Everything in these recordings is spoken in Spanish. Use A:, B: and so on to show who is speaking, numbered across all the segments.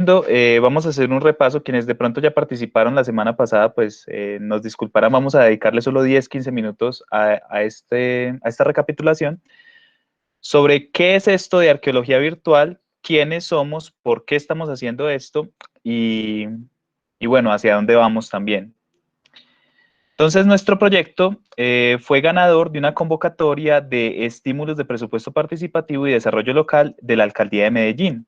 A: Vamos a hacer un repaso. Quienes de pronto ya participaron la semana pasada, pues nos disculparán. Vamos a dedicarle solo 10-15 minutos a esta recapitulación sobre qué es esto de arqueología virtual, quiénes somos, por qué estamos haciendo esto y, y bueno, hacia dónde vamos también. Entonces, nuestro proyecto fue ganador de una convocatoria de estímulos de presupuesto participativo y desarrollo local de la Alcaldía de Medellín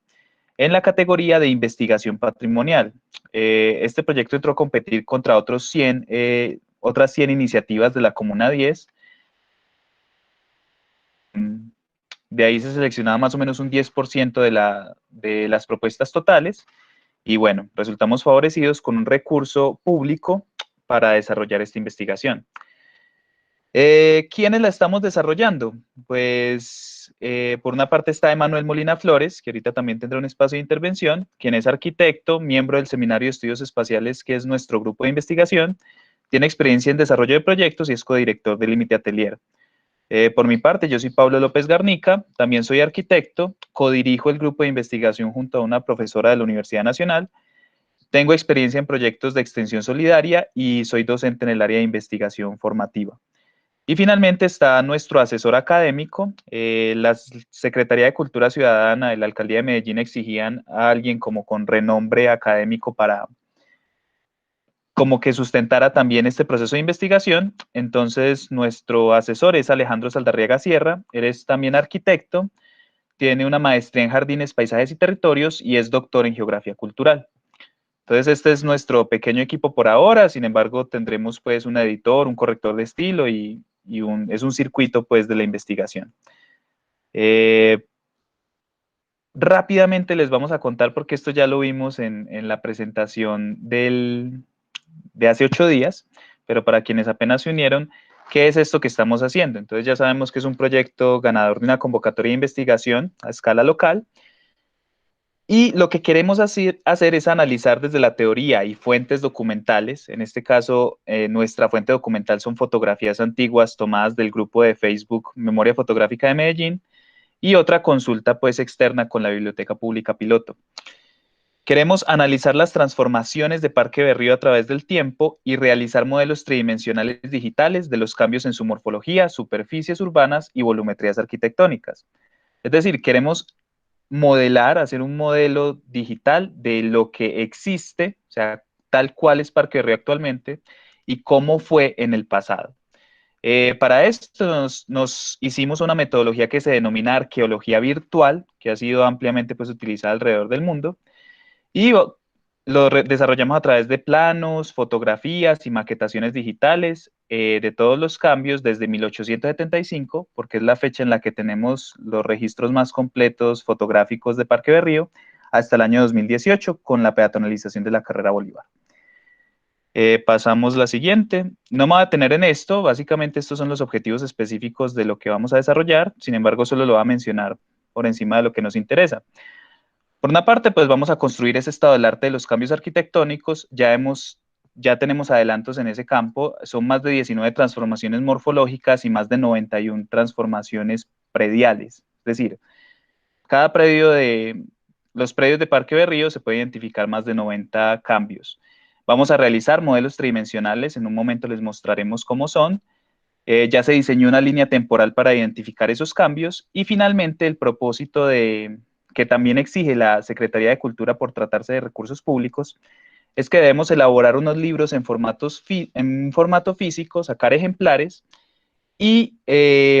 A: en la categoría de investigación patrimonial. Este proyecto entró a competir contra otras 100 iniciativas de la Comuna 10. De ahí se seleccionaba más o menos un 10% de las propuestas totales. Y bueno, resultamos favorecidos con un recurso público para desarrollar esta investigación. ¿Quiénes la estamos desarrollando? Pues por una parte está Emanuel Molina Flores, que ahorita también tendrá un espacio de intervención, quien es arquitecto, miembro del Seminario de Estudios Espaciales, que es nuestro grupo de investigación, tiene experiencia en desarrollo de proyectos y es codirector de Límite Atelier. Por mi parte, yo soy Pablo López Garnica, también soy arquitecto, codirijo el grupo de investigación junto a una profesora de la Universidad Nacional. Tengo experiencia en proyectos de extensión solidaria y soy docente en el área de investigación formativa. Y finalmente está nuestro asesor académico. La Secretaría de Cultura Ciudadana de la Alcaldía de Medellín exigían a alguien como con renombre académico para como que sustentara también este proceso de investigación. Entonces, nuestro asesor es Alejandro Saldarriaga Sierra. Él es también arquitecto, tiene una maestría en jardines, paisajes y territorios y es doctor en geografía cultural. Entonces, este es nuestro pequeño equipo por ahora. Sin embargo, tendremos pues un editor, un corrector de estilo es un circuito pues de la investigación. Eh, Rápidamente les vamos a contar, porque esto ya lo vimos en la presentación de hace 8 días, pero para quienes apenas se unieron, ¿qué es esto que estamos haciendo? Entonces ya sabemos que es un proyecto ganador de una convocatoria de investigación a escala local. Y lo que queremos hacer es analizar desde la teoría y fuentes documentales. En este caso, nuestra fuente documental son fotografías antiguas tomadas del grupo de Facebook Memoria Fotográfica de Medellín y otra consulta pues externa con la Biblioteca Pública Piloto. Queremos analizar las transformaciones de Parque Berrío a través del tiempo y realizar modelos tridimensionales digitales de los cambios en su morfología, superficies urbanas y volumetrías arquitectónicas. Es decir, queremos modelar, hacer un modelo digital de lo que existe, o sea, tal cual es Parque Río actualmente y cómo fue en el pasado. Para esto nos hicimos una metodología que se denomina arqueología virtual, que ha sido ampliamente pues, utilizada alrededor del mundo, y desarrollamos a través de planos, fotografías y maquetaciones digitales de todos los cambios desde 1875, porque es la fecha en la que tenemos los registros más completos fotográficos de Parque Berrío, hasta el año 2018 con la peatonalización de la carrera Bolívar. Pasamos la siguiente. No me voy a detener en esto, básicamente estos son los objetivos específicos de lo que vamos a desarrollar, sin embargo solo lo voy a mencionar por encima de lo que nos interesa. Por una parte, pues vamos a construir ese estado del arte de los cambios arquitectónicos. Ya tenemos adelantos en ese campo. Son más de 19 transformaciones morfológicas y más de 91 transformaciones prediales. Es decir, cada predio de los predios de Parque Berrío se puede identificar más de 90 cambios. Vamos a realizar modelos tridimensionales. En un momento les mostraremos cómo son. Ya se diseñó una línea temporal para identificar esos cambios y finalmente el propósito que también exige la Secretaría de Cultura por tratarse de recursos públicos es que debemos elaborar unos libros en formato físico, sacar ejemplares y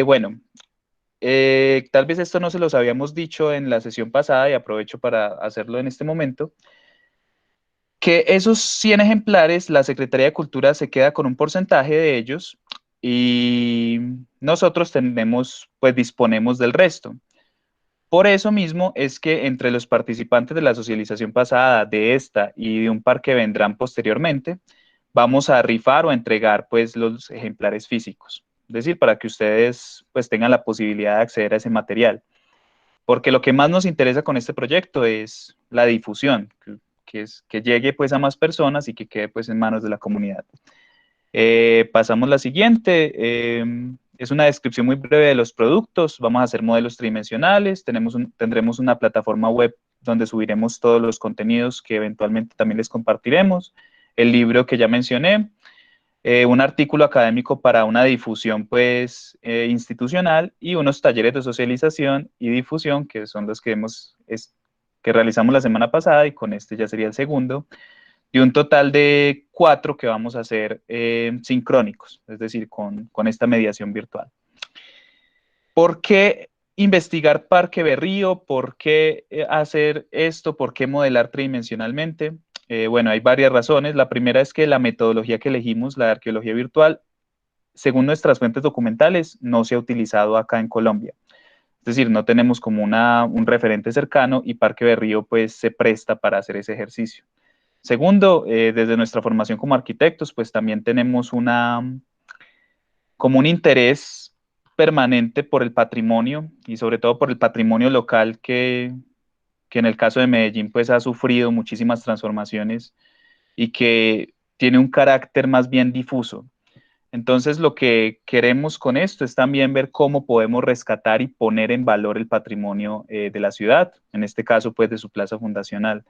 A: bueno, tal vez esto no se los habíamos dicho en la sesión pasada y aprovecho para hacerlo en este momento, que esos 100 ejemplares, la Secretaría de Cultura se queda con un porcentaje de ellos y nosotros pues disponemos del resto. Por eso mismo es que entre los participantes de la socialización pasada, de esta y de un par que vendrán posteriormente, vamos a rifar o a entregar pues los ejemplares físicos. Es decir, para que ustedes pues tengan la posibilidad de acceder a ese material. Porque lo que más nos interesa con este proyecto es la difusión, que llegue pues a más personas y que quede pues en manos de la comunidad. Pasamos la siguiente. Es una descripción muy breve de los productos. Vamos a hacer modelos tridimensionales. Tendremos una plataforma web donde subiremos todos los contenidos que eventualmente también les compartiremos, el libro que ya mencioné, un artículo académico para una difusión pues institucional y unos talleres de socialización y difusión que son los que realizamos la semana pasada y con este ya sería el segundo, y un total de 4 que vamos a hacer sincrónicos, es decir, con esta mediación virtual. ¿Por qué investigar Parque Berrío? ¿Por qué hacer esto? ¿Por qué modelar tridimensionalmente? Bueno, hay varias razones. La primera es que la metodología que elegimos, la de arqueología virtual, según nuestras fuentes documentales, no se ha utilizado acá en Colombia. Es decir, no tenemos como un referente cercano y Parque Berrío pues se presta para hacer ese ejercicio. Segundo, desde nuestra formación como arquitectos, pues también tenemos como un interés permanente por el patrimonio y sobre todo por el patrimonio local que en el caso de Medellín pues ha sufrido muchísimas transformaciones y que tiene un carácter más bien difuso. Entonces, lo que queremos con esto es también ver cómo podemos rescatar y poner en valor el patrimonio de la ciudad, en este caso, pues, de su plaza fundacional.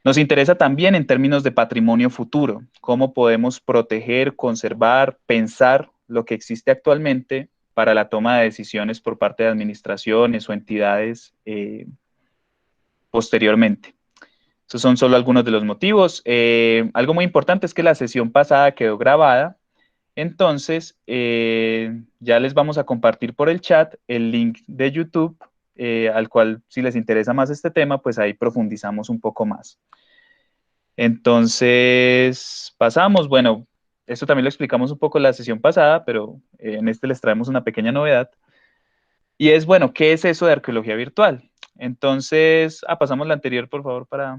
A: Nos interesa también en términos de patrimonio futuro, cómo podemos proteger, conservar, pensar lo que existe actualmente para la toma de decisiones por parte de administraciones o entidades posteriormente. Esos son solo algunos de los motivos. Algo muy importante es que la sesión pasada quedó grabada. Entonces, ya les vamos a compartir por el chat el link de YouTube, al cual si les interesa más este tema, pues ahí profundizamos un poco más. Entonces, pasamos, bueno, esto también lo explicamos un poco en la sesión pasada, pero en este les traemos una pequeña novedad. Y es, bueno, ¿qué es eso de arqueología virtual? Entonces, pasamos la anterior, por favor, para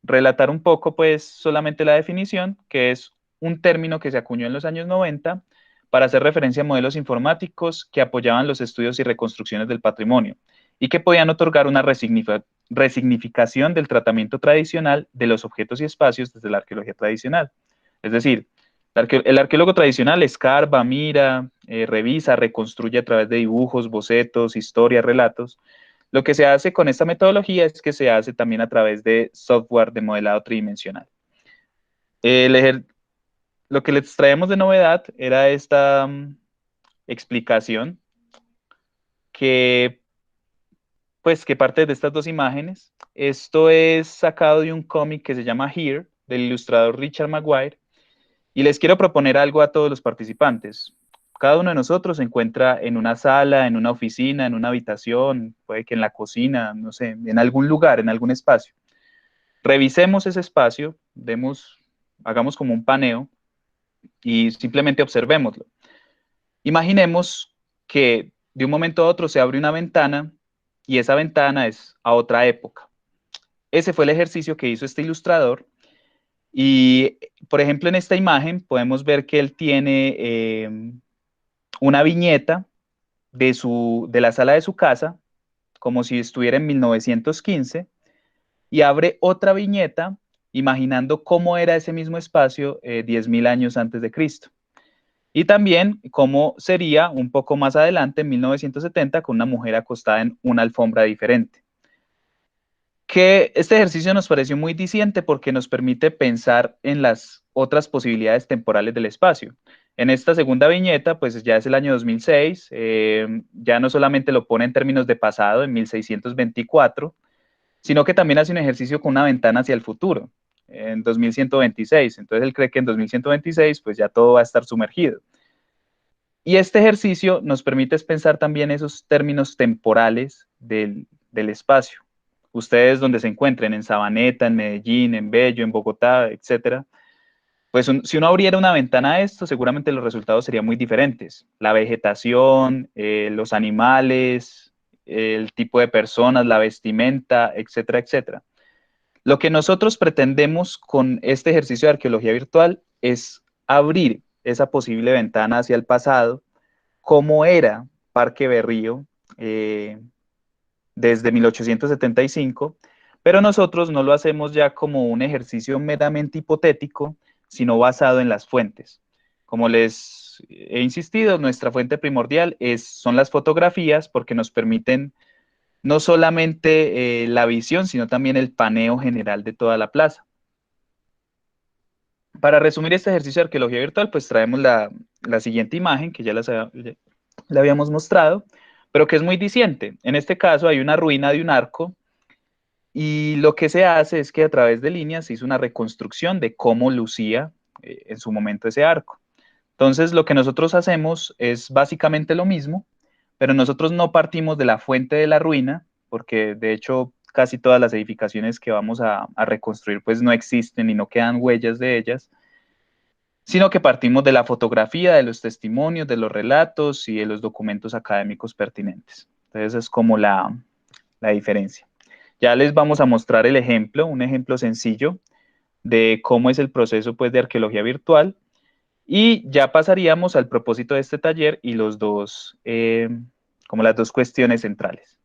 A: relatar un poco, pues, solamente la definición, que es un término que se acuñó en los años 90 para hacer referencia a modelos informáticos que apoyaban los estudios y reconstrucciones del patrimonio y que podían otorgar una resignificación del tratamiento tradicional de los objetos y espacios desde la arqueología tradicional. Es decir, el arqueólogo tradicional escarba, mira, revisa, reconstruye a través de dibujos, bocetos, historias, relatos. Lo que se hace con esta metodología es que se hace también a través de software de modelado tridimensional. El lo que les traemos de novedad era esta explicación que, pues, que parte de estas dos imágenes. Esto es sacado de un cómic que se llama Here, del ilustrador Richard Maguire, y les quiero proponer algo a todos los participantes. Cada uno de nosotros se encuentra en una sala, en una oficina, en una habitación, puede que en la cocina, no sé, en algún lugar, en algún espacio. Revisemos ese espacio, hagamos como un paneo y simplemente observémoslo. Imaginemos que de un momento a otro se abre una ventana y esa ventana es a otra época. Ese fue el ejercicio que hizo este ilustrador y, por ejemplo, en esta imagen podemos ver que él tiene una viñeta de la sala de su casa, como si estuviera en 1915, y abre otra viñeta imaginando cómo era ese mismo espacio 10.000 años antes de Cristo. Y también cómo sería un poco más adelante, en 1970, con una mujer acostada en una alfombra diferente. Que este ejercicio nos pareció muy diciente porque nos permite pensar en las otras posibilidades temporales del espacio. En esta segunda viñeta, pues ya es el año 2006, ya no solamente lo pone en términos de pasado, en 1624, sino que también hace un ejercicio con una ventana hacia el futuro, en 2126. Entonces él cree que en 2126 pues ya todo va a estar sumergido. Y este ejercicio nos permite pensar también esos términos temporales del espacio. Ustedes donde se encuentren, en Sabaneta, en Medellín, en Bello, en Bogotá, etcétera, pues si uno abriera una ventana a esto, seguramente los resultados serían muy diferentes. La vegetación, los animales, el tipo de personas, la vestimenta, etcétera, etcétera. Lo que nosotros pretendemos con este ejercicio de arqueología virtual es abrir esa posible ventana hacia el pasado, cómo era Parque Berrío desde 1875, pero nosotros no lo hacemos ya como un ejercicio meramente hipotético, sino basado en las fuentes. Como les he insistido, nuestra fuente primordial son las fotografías porque nos permiten no solamente la visión, sino también el paneo general de toda la plaza. Para resumir este ejercicio de arqueología virtual, pues traemos la siguiente imagen que ya la habíamos mostrado, pero que es muy diciente. En este caso hay una ruina de un arco y lo que se hace es que a través de líneas se hizo una reconstrucción de cómo lucía en su momento ese arco. Entonces, lo que nosotros hacemos es básicamente lo mismo, pero nosotros no partimos de la fuente de la ruina, porque de hecho casi todas las edificaciones que vamos a reconstruir pues no existen y no quedan huellas de ellas, sino que partimos de la fotografía, de los testimonios, de los relatos y de los documentos académicos pertinentes. Entonces es como la diferencia. Ya les vamos a mostrar el ejemplo, un ejemplo sencillo de cómo es el proceso pues, de arqueología virtual y ya pasaríamos al propósito de este taller y los dos, como las dos cuestiones centrales.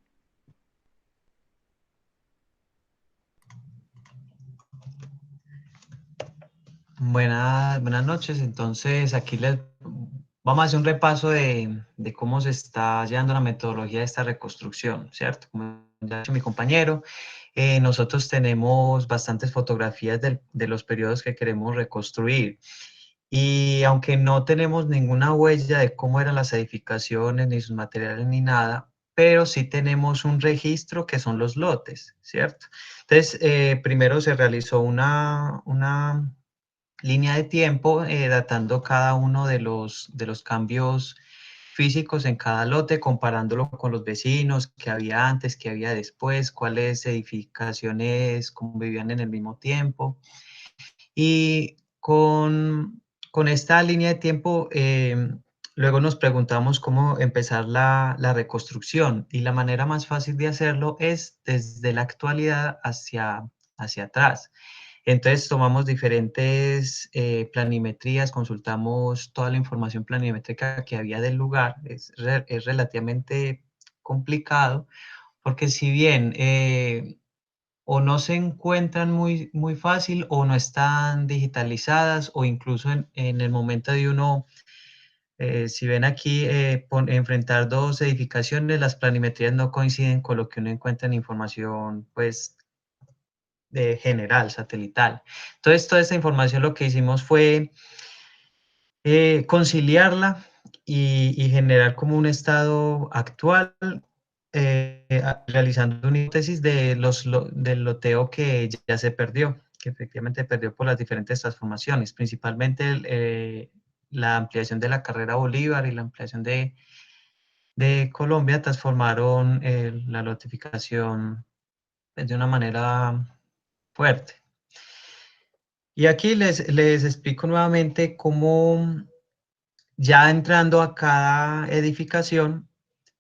B: Buenas noches. Entonces, aquí les vamos a hacer un repaso de cómo se está llevando la metodología de esta reconstrucción, ¿cierto? Como ya ha dicho mi compañero, nosotros tenemos bastantes fotografías de los periodos que queremos reconstruir. Y aunque no tenemos ninguna huella de cómo eran las edificaciones, ni sus materiales, ni nada, pero sí tenemos un registro que son los lotes, ¿cierto? Entonces, primero se realizó una línea de tiempo datando cada uno de los cambios físicos en cada lote, comparándolo con los vecinos, que había antes, que había después, cuáles edificaciones convivían en el mismo tiempo. Y con esta línea de tiempo, luego nos preguntamos cómo empezar la reconstrucción. Y la manera más fácil de hacerlo es desde la actualidad hacia atrás. Entonces tomamos diferentes planimetrías, consultamos toda la información planimétrica que había del lugar. Es relativamente complicado porque si bien o no se encuentran muy fácil o no están digitalizadas o incluso en el momento de uno, si ven aquí, enfrentar dos edificaciones, las planimetrías no coinciden con lo que uno encuentra en información pues de general, satelital. Entonces, toda esta información lo que hicimos fue conciliarla y generar como un estado actual, realizando una hipótesis del loteo que ya se perdió, que efectivamente perdió por las diferentes transformaciones, principalmente la ampliación de la carrera Bolívar y la ampliación de Colombia transformaron la lotificación pues, de una manera fuerte. Y aquí les explico nuevamente cómo, ya entrando a cada edificación,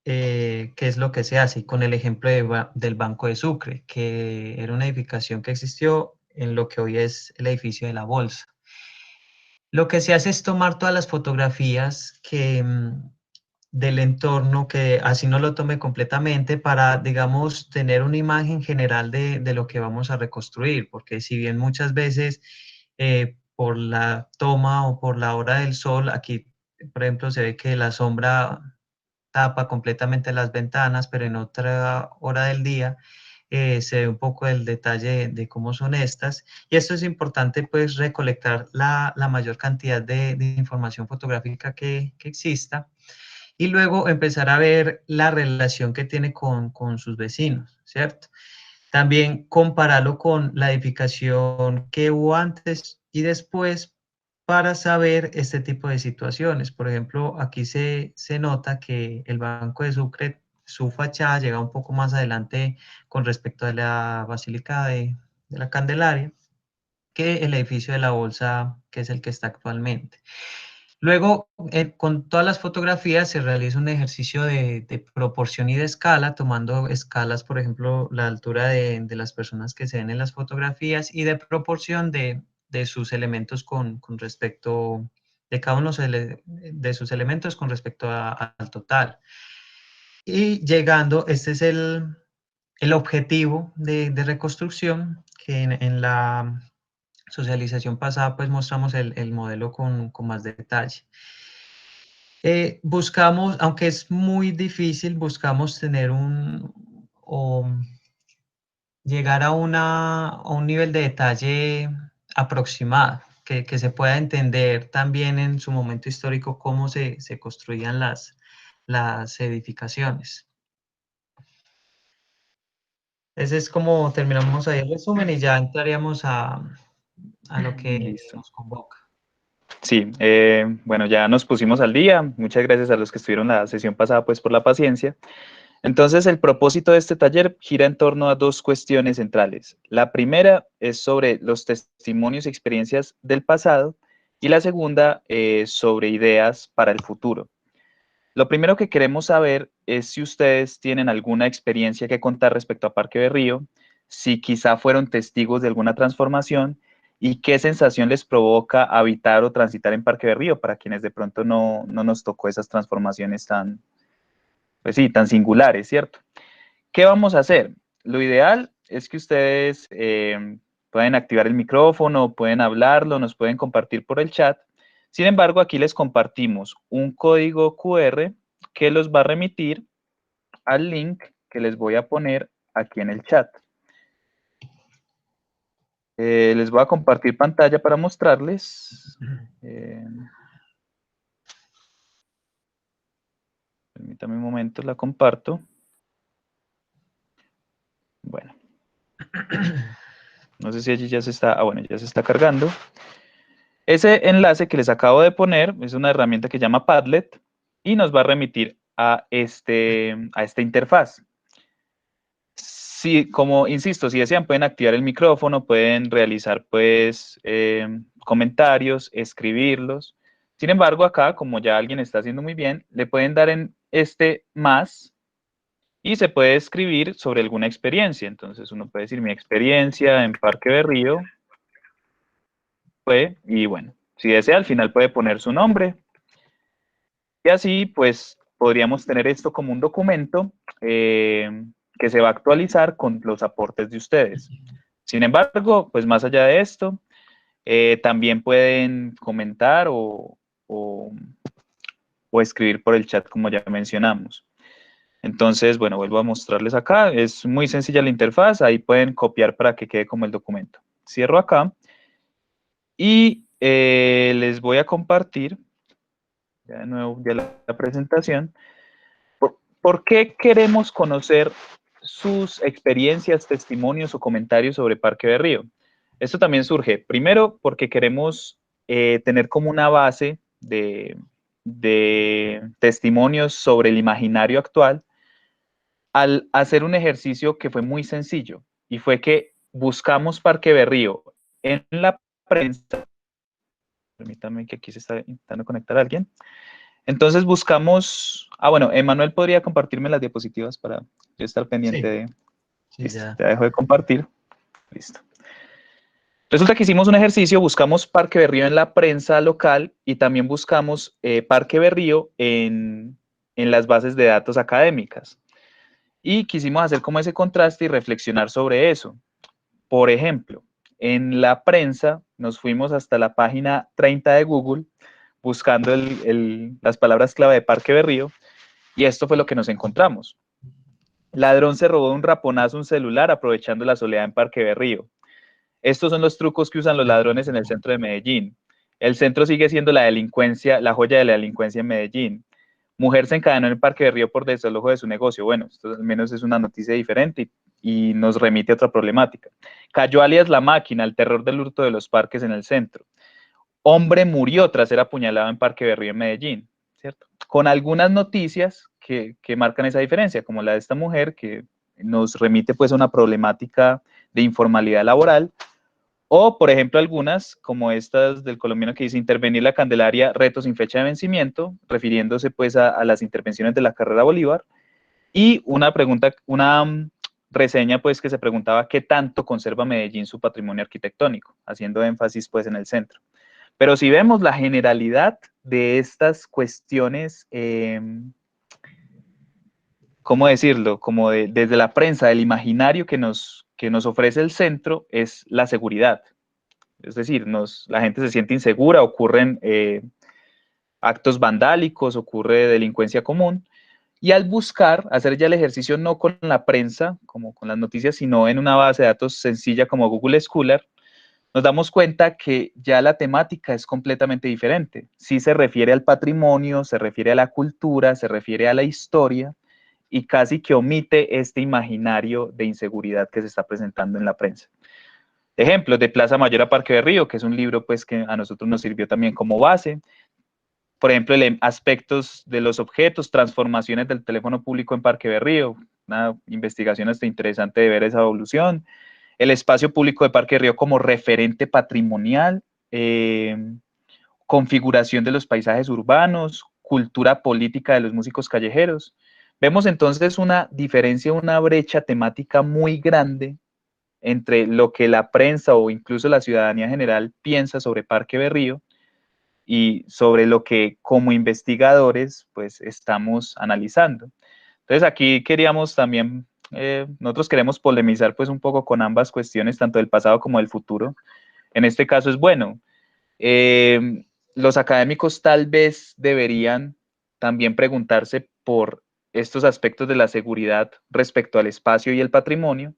B: qué es lo que se hace, con el ejemplo del Banco de Sucre, que era una edificación que existió en lo que hoy es el edificio de la Bolsa. Lo que se hace es tomar todas las fotografías del entorno, que así no lo tome completamente, para, digamos, tener una imagen general de lo que vamos a reconstruir, porque si bien muchas veces por la toma o por la hora del sol, aquí, por ejemplo, se ve que la sombra tapa completamente las ventanas, pero en otra hora del día se ve un poco el detalle de cómo son estas. Y esto es importante, pues, recolectar la mayor cantidad de información fotográfica que exista y luego empezar a ver la relación que tiene con sus vecinos, ¿cierto? También compararlo con la edificación que hubo antes y después para saber este tipo de situaciones. Por ejemplo, aquí se nota que el Banco de Sucre, su fachada llega un poco más adelante con respecto a la Basílica de la Candelaria que el edificio de la Bolsa, que es el que está actualmente. Luego, con todas las fotografías se realiza un ejercicio de proporción y de escala, tomando escalas, por ejemplo, la altura de las personas que se ven en las fotografías y de proporción de sus elementos con respecto, de cada uno de sus elementos con respecto al total. Y llegando, este es el objetivo de reconstrucción, que en la socialización pasada pues mostramos el modelo con más detalle. Buscamos, aunque es muy difícil, buscamos tener o llegar a un nivel de detalle aproximado, que se pueda entender también en su momento histórico cómo se construían las edificaciones. Ese es como terminamos ahí el resumen y ya entraríamos a lo que
A: Listo.
B: nos convoca.
A: Sí, bueno, ya nos pusimos al día. Muchas gracias a los que estuvieron la sesión pasada, pues por la paciencia. Entonces, el propósito de este taller gira en torno a dos cuestiones centrales. La primera es sobre los testimonios y experiencias del pasado y la segunda sobre ideas para el futuro. Lo primero que queremos saber es si ustedes tienen alguna experiencia que contar respecto a Parque Berrío, si quizá fueron testigos de alguna transformación y qué sensación les provoca habitar o transitar en Parque Berrío para quienes de pronto no nos tocó esas transformaciones tan, pues sí, tan singulares, ¿cierto? ¿Qué vamos a hacer? Lo ideal es que ustedes pueden activar el micrófono, pueden hablarlo, nos pueden compartir por el chat. Sin embargo, aquí les compartimos un código QR que los va a remitir al link que les voy a poner aquí en el chat. Les voy a compartir pantalla para mostrarles. Permítame un momento, la comparto. Bueno. No sé si allí ya se está, bueno, ya se está cargando. Ese enlace que les acabo de poner es una herramienta que se llama Padlet y nos va a remitir a esta interfaz. Sí, como insisto, si desean pueden activar el micrófono, pueden realizar pues comentarios, escribirlos. Sin embargo, acá, como ya alguien está haciendo muy bien, le pueden dar en este más y se puede escribir sobre alguna experiencia. Entonces uno puede decir mi experiencia en Parque Berrío fue, y bueno, si desea al final puede poner su nombre. Y así, pues, podríamos tener esto como un documento que se va a actualizar con los aportes de ustedes. Sin embargo, pues más allá de esto, también pueden comentar o escribir por el chat como ya mencionamos. Entonces, bueno, vuelvo a mostrarles acá. Es muy sencilla la interfaz. Ahí pueden copiar para que quede como el documento. Cierro acá y les voy a compartir, ya de nuevo, ya la presentación. ¿Por qué queremos conocer sus experiencias, testimonios o comentarios sobre Parque Berrío? Esto también surge, primero, porque queremos tener como una base de testimonios sobre el imaginario actual al hacer un ejercicio que fue muy sencillo y fue que buscamos Parque Berrío en la prensa. Permítanme que aquí se está intentando conectar a alguien. Entonces buscamos, bueno, Emanuel podría compartirme las diapositivas para yo estar pendiente
B: Sí,
A: de,
B: sí,
A: listo,
B: ya.
A: ya dejo de compartir, listo. Resulta que hicimos un ejercicio, buscamos Parque Berrío en la prensa local y también buscamos Parque Berrío en las bases de datos académicas. Y quisimos hacer como ese contraste y reflexionar sobre eso. Por ejemplo, en la prensa nos fuimos hasta la página 30 de Google buscando las palabras clave de Parque Berrío y esto fue lo que nos encontramos. Ladrón se robó de un raponazo un celular aprovechando la soledad en Parque Berrío. Estos son los trucos que usan los ladrones en el centro de Medellín. El centro sigue siendo la delincuencia, la joya de la delincuencia en Medellín. Mujer se encadenó en el Parque Berrío por desalojo de su negocio. Bueno, esto al menos es una noticia diferente y nos remite a otra problemática. Cayó alias La Máquina, el terror del hurto de los parques en el centro. Hombre murió tras ser apuñalado en Parque Berrío en Medellín, ¿cierto? Con algunas noticias que marcan esa diferencia, como la de esta mujer que nos remite pues a una problemática de informalidad laboral, o por ejemplo algunas como estas del colombiano que dice intervenir la Candelaria, retos sin fecha de vencimiento, refiriéndose pues a las intervenciones de la carrera Bolívar, y una pregunta, una reseña pues que se preguntaba qué tanto conserva Medellín su patrimonio arquitectónico, haciendo énfasis pues en el centro. Pero si vemos la generalidad de estas cuestiones, ¿cómo decirlo? Como desde la prensa, del imaginario que nos ofrece el centro es la seguridad. Es decir, la gente se siente insegura, ocurren actos vandálicos, ocurre delincuencia común, Y al buscar, hacer ya el ejercicio no con la prensa, como con las noticias, sino en una base de datos sencilla como Google Scholar, nos damos cuenta que ya la temática es completamente diferente. Sí se refiere al patrimonio, se refiere a la cultura, se refiere a la historia y casi que omite este imaginario de inseguridad que se está presentando en la prensa. Ejemplos de Plaza Mayor a Parque de Río, que es un libro pues, que a nosotros nos sirvió también como base. Por ejemplo, aspectos de los objetos, transformaciones del teléfono público en Parque de Río, una investigación hasta interesante de ver esa evolución. El espacio público de Parque de Río como referente patrimonial, configuración de los paisajes urbanos, cultura política de los músicos callejeros. Vemos entonces una diferencia, una brecha temática muy grande entre lo que la prensa o incluso la ciudadanía general piensa sobre Parque Berrío y sobre lo que como investigadores pues estamos analizando. Entonces aquí queríamos también, nosotros queremos polemizar pues un poco con ambas cuestiones, tanto del pasado como del futuro. En este caso es bueno, los académicos tal vez deberían también preguntarse por estos aspectos de la seguridad respecto al espacio y el patrimonio,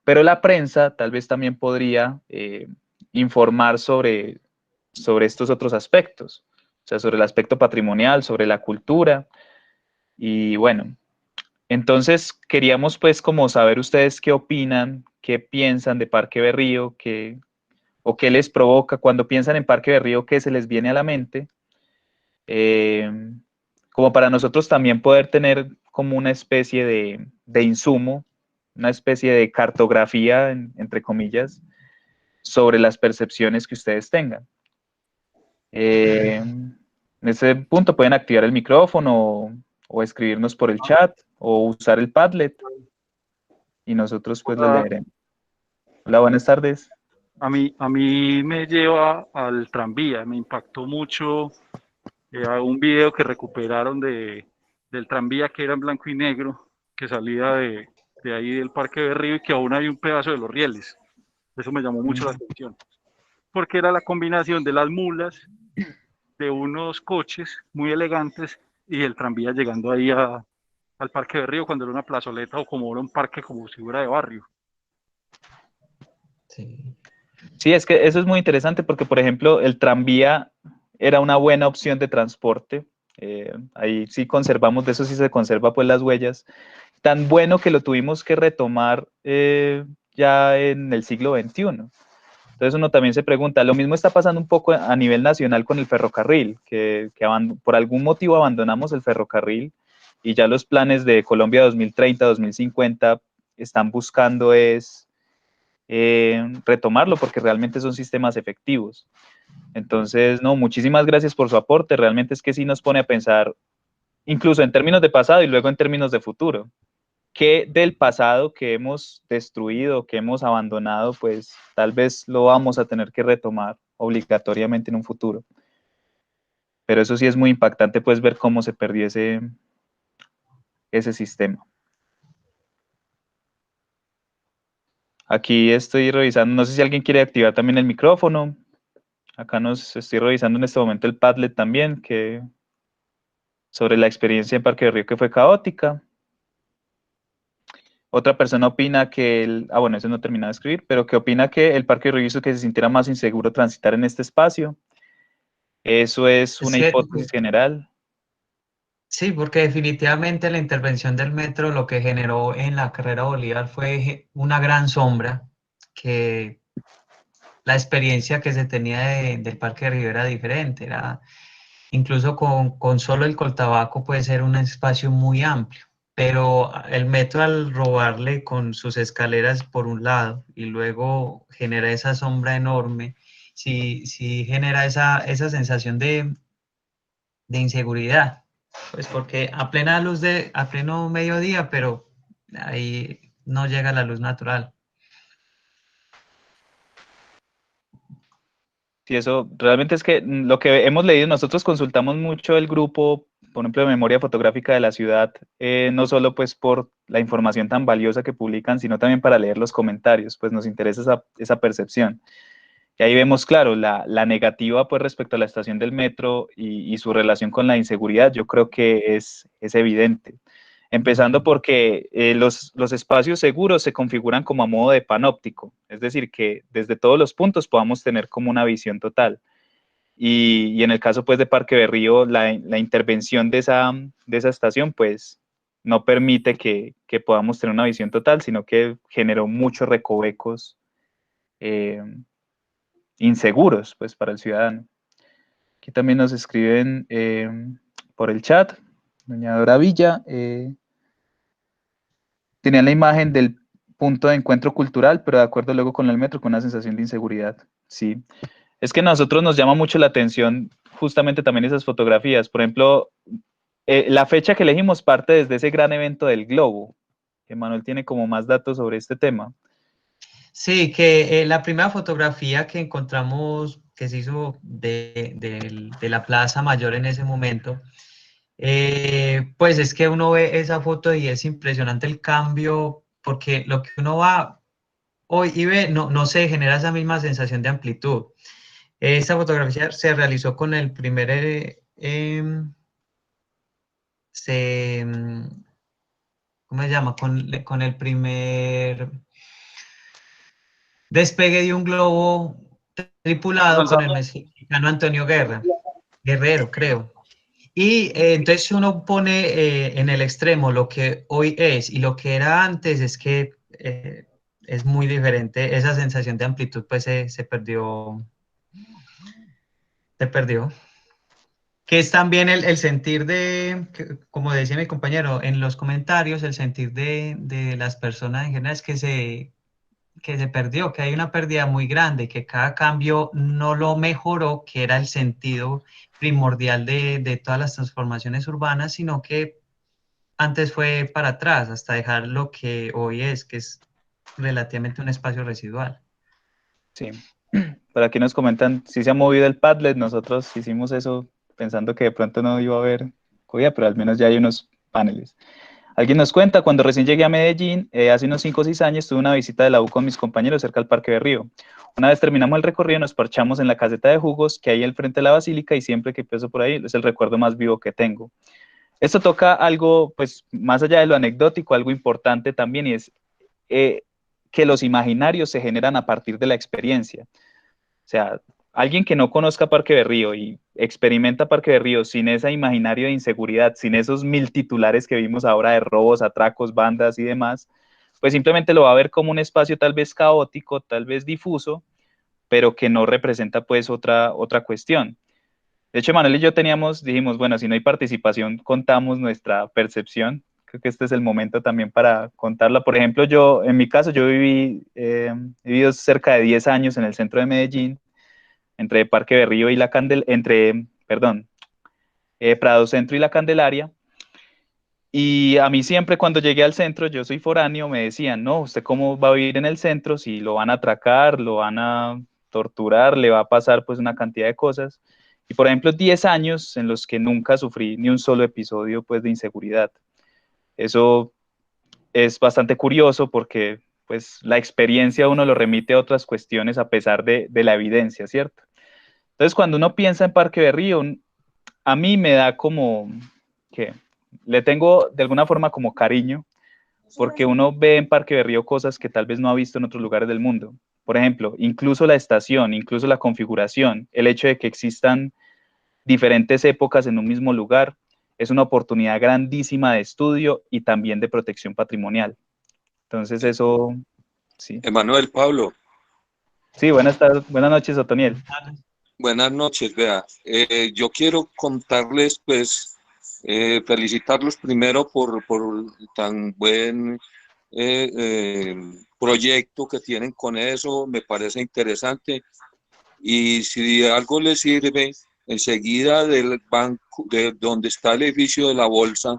A: pero la prensa tal vez también podría informar sobre estos otros aspectos, o sea, sobre el aspecto patrimonial, sobre la cultura, y bueno, entonces queríamos pues como saber ustedes qué opinan, qué piensan de Parque Berrío, o qué les provoca cuando piensan en Parque Berrío, qué se les viene a la mente, eh, como para nosotros también poder tener como una especie de insumo, una especie de cartografía, entre comillas, sobre las percepciones que ustedes tengan. En ese punto pueden activar el micrófono o escribirnos por el chat o usar el Padlet y nosotros pues lo
C: Hola,
A: leeremos. Hola, buenas tardes.
C: a mí me lleva al tranvía, me impactó mucho a un video que recuperaron del tranvía que era en blanco y negro, que salía de ahí del Parque de Río y que aún hay un pedazo de los rieles. Eso me llamó mucho la atención, porque era la combinación de las mulas, de unos coches muy elegantes y el tranvía llegando ahí al Parque de Río cuando era una plazoleta o como era un parque como si fuera de barrio.
B: Sí.
A: Sí, es que eso es muy interesante porque, por ejemplo, el tranvía era una buena opción de transporte. Ahí sí conservamos, de eso sí se conserva pues las huellas. Tan bueno que lo tuvimos que retomar ya en el siglo XXI. Entonces uno también se pregunta, lo mismo está pasando un poco a nivel nacional con el ferrocarril, que por algún motivo abandonamos el ferrocarril y ya los planes de Colombia 2030, 2050 están buscando es retomarlo porque realmente son sistemas efectivos. Entonces, no, muchísimas gracias por su aporte. Realmente es que sí nos pone a pensar, incluso en términos de pasado y luego en términos de futuro. ¿Qué del pasado que hemos destruido, que hemos abandonado, pues tal vez lo vamos a tener que retomar obligatoriamente en un futuro? Pero eso sí es muy impactante, pues ver cómo se perdió ese sistema. Aquí estoy revisando, no sé si alguien quiere activar también el micrófono. Acá nos estoy revisando en este momento el Padlet también, que sobre la experiencia en Parque de Río que fue caótica. Otra persona opina que bueno, eso no termina de escribir, pero que opina que el Parque de Río hizo que se sintiera más inseguro transitar en este espacio. Eso es
B: Es
A: una
B: que
A: hipótesis general.
B: sí, porque definitivamente la intervención del metro lo que generó en la carrera Bolívar fue una gran sombra, que la experiencia que se tenía del Parque de Río era diferente, era incluso con solo el Coltabaco puede ser un espacio muy amplio, pero el metro al robarle con sus escaleras por un lado y luego genera esa sombra enorme, sí, sí genera esa sensación de inseguridad. Pues porque a plena luz a pleno mediodía, pero ahí no llega la luz natural.
A: Sí, eso realmente es que lo que hemos leído, nosotros consultamos mucho el grupo, por ejemplo, de memoria fotográfica de la ciudad, no solo pues por la información tan valiosa que publican, sino también para leer los comentarios, pues nos interesa esa percepción. Y ahí vemos, claro, la negativa pues respecto a la estación del metro y su relación con la inseguridad, yo creo que es evidente. Empezando porque los espacios seguros se configuran como a modo de panóptico, es decir, que desde todos los puntos podamos tener como una visión total. Y en el caso pues de Parque Berrío, la intervención de esa estación pues no permite que podamos tener una visión total, sino que generó muchos recovecos eh, inseguros pues para el ciudadano. Aquí también nos escriben por el chat, doña Dora Villa, tenía la imagen del punto de encuentro cultural, pero de acuerdo luego con el metro, con una sensación de inseguridad. Sí, es que a nosotros nos llama mucho la atención justamente también esas fotografías. Por ejemplo, la fecha que elegimos parte desde ese gran evento del Globo. Emanuel tiene como más datos sobre este tema.
B: Sí, que la primera fotografía que encontramos que se hizo de la Plaza Mayor en ese momento, pues es que uno ve esa foto y es impresionante el cambio, porque lo que uno va hoy y ve no se genera esa misma sensación de amplitud. Esta fotografía se realizó con el primer, ¿cómo se llama? Con el primer despegue de un globo tripulado con el mexicano Antonio Guerrero, creo. Y entonces si uno pone en el extremo lo que hoy es y lo que era antes, es que es muy diferente. Esa sensación de amplitud pues se perdió. Se perdió. Que es también el sentir como decía mi compañero en los comentarios, el sentir de las personas en general es que se perdió, que hay una pérdida muy grande, que cada cambio no lo mejoró, que era el sentido primordial de todas las transformaciones urbanas, sino que antes fue para atrás, hasta dejar lo que hoy es, que es relativamente un espacio residual.
A: Sí. Por aquí nos comentan si se ha movido el Padlet. Nosotros hicimos eso pensando que de pronto no iba a haber comida, pero al menos ya hay unos paneles. Alguien nos cuenta, cuando recién llegué a Medellín, hace unos 5 o 6 años, tuve una visita de la U con mis compañeros cerca al Parque Berrío. Una vez terminamos el recorrido, nos parchamos en la caseta de jugos que hay al frente de la basílica y siempre que paso por ahí es el recuerdo más vivo que tengo. Esto toca algo, pues, más allá de lo anecdótico, algo importante también, y es eh, que los imaginarios se generan a partir de la experiencia. O sea, alguien que no conozca Parque Berrío y experimenta Parque Berrío sin ese imaginario de inseguridad, sin esos 1000 titulares que vimos ahora de robos, atracos, bandas y demás, pues simplemente lo va a ver como un espacio tal vez caótico, tal vez difuso, pero que no representa pues otra cuestión. De hecho, Manuel y yo dijimos, bueno, si no hay participación, contamos nuestra percepción. Creo que este es el momento también para contarla. Por ejemplo, yo, en mi caso, yo he vivido cerca de 10 años en el centro de Medellín, entre Parque Berrío y Prado Centro y La Candelaria. Y a mí siempre cuando llegué al centro, yo soy foráneo, me decían, no, ¿usted cómo va a vivir en el centro si lo van a atracar, lo van a torturar, le va a pasar pues una cantidad de cosas? Y por ejemplo, 10 años en los que nunca sufrí ni un solo episodio pues de inseguridad. Eso es bastante curioso porque pues la experiencia uno lo remite a otras cuestiones a pesar de la evidencia, ¿cierto? Entonces cuando uno piensa en Parque Berrío, a mí me da como que le tengo de alguna forma como cariño, porque uno ve en Parque Berrío cosas que tal vez no ha visto en otros lugares del mundo. Por ejemplo, incluso la estación, incluso la configuración, el hecho de que existan diferentes épocas en un mismo lugar, es una oportunidad grandísima de estudio y también de protección patrimonial. Entonces eso, sí.
D: Emanuel, Pablo,
A: Sí, buenas noches, Otoniel.
D: buenas noches. Vea, yo quiero contarles, pues, felicitarlos primero por tan buen proyecto que tienen con eso, me parece interesante. Y si de algo les sirve, enseguida del banco, de donde está el edificio de la Bolsa,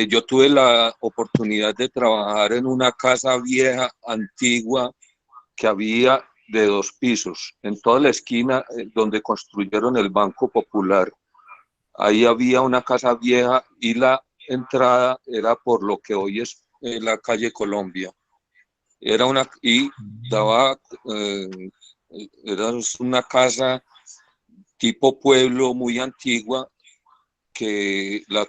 D: yo tuve la oportunidad de trabajar en una casa vieja, antigua, que había de 2 pisos, en toda la esquina donde construyeron el Banco Popular. Ahí había una casa vieja y la entrada era por lo que hoy es la calle Colombia. Y daba, era una casa tipo pueblo muy antigua que la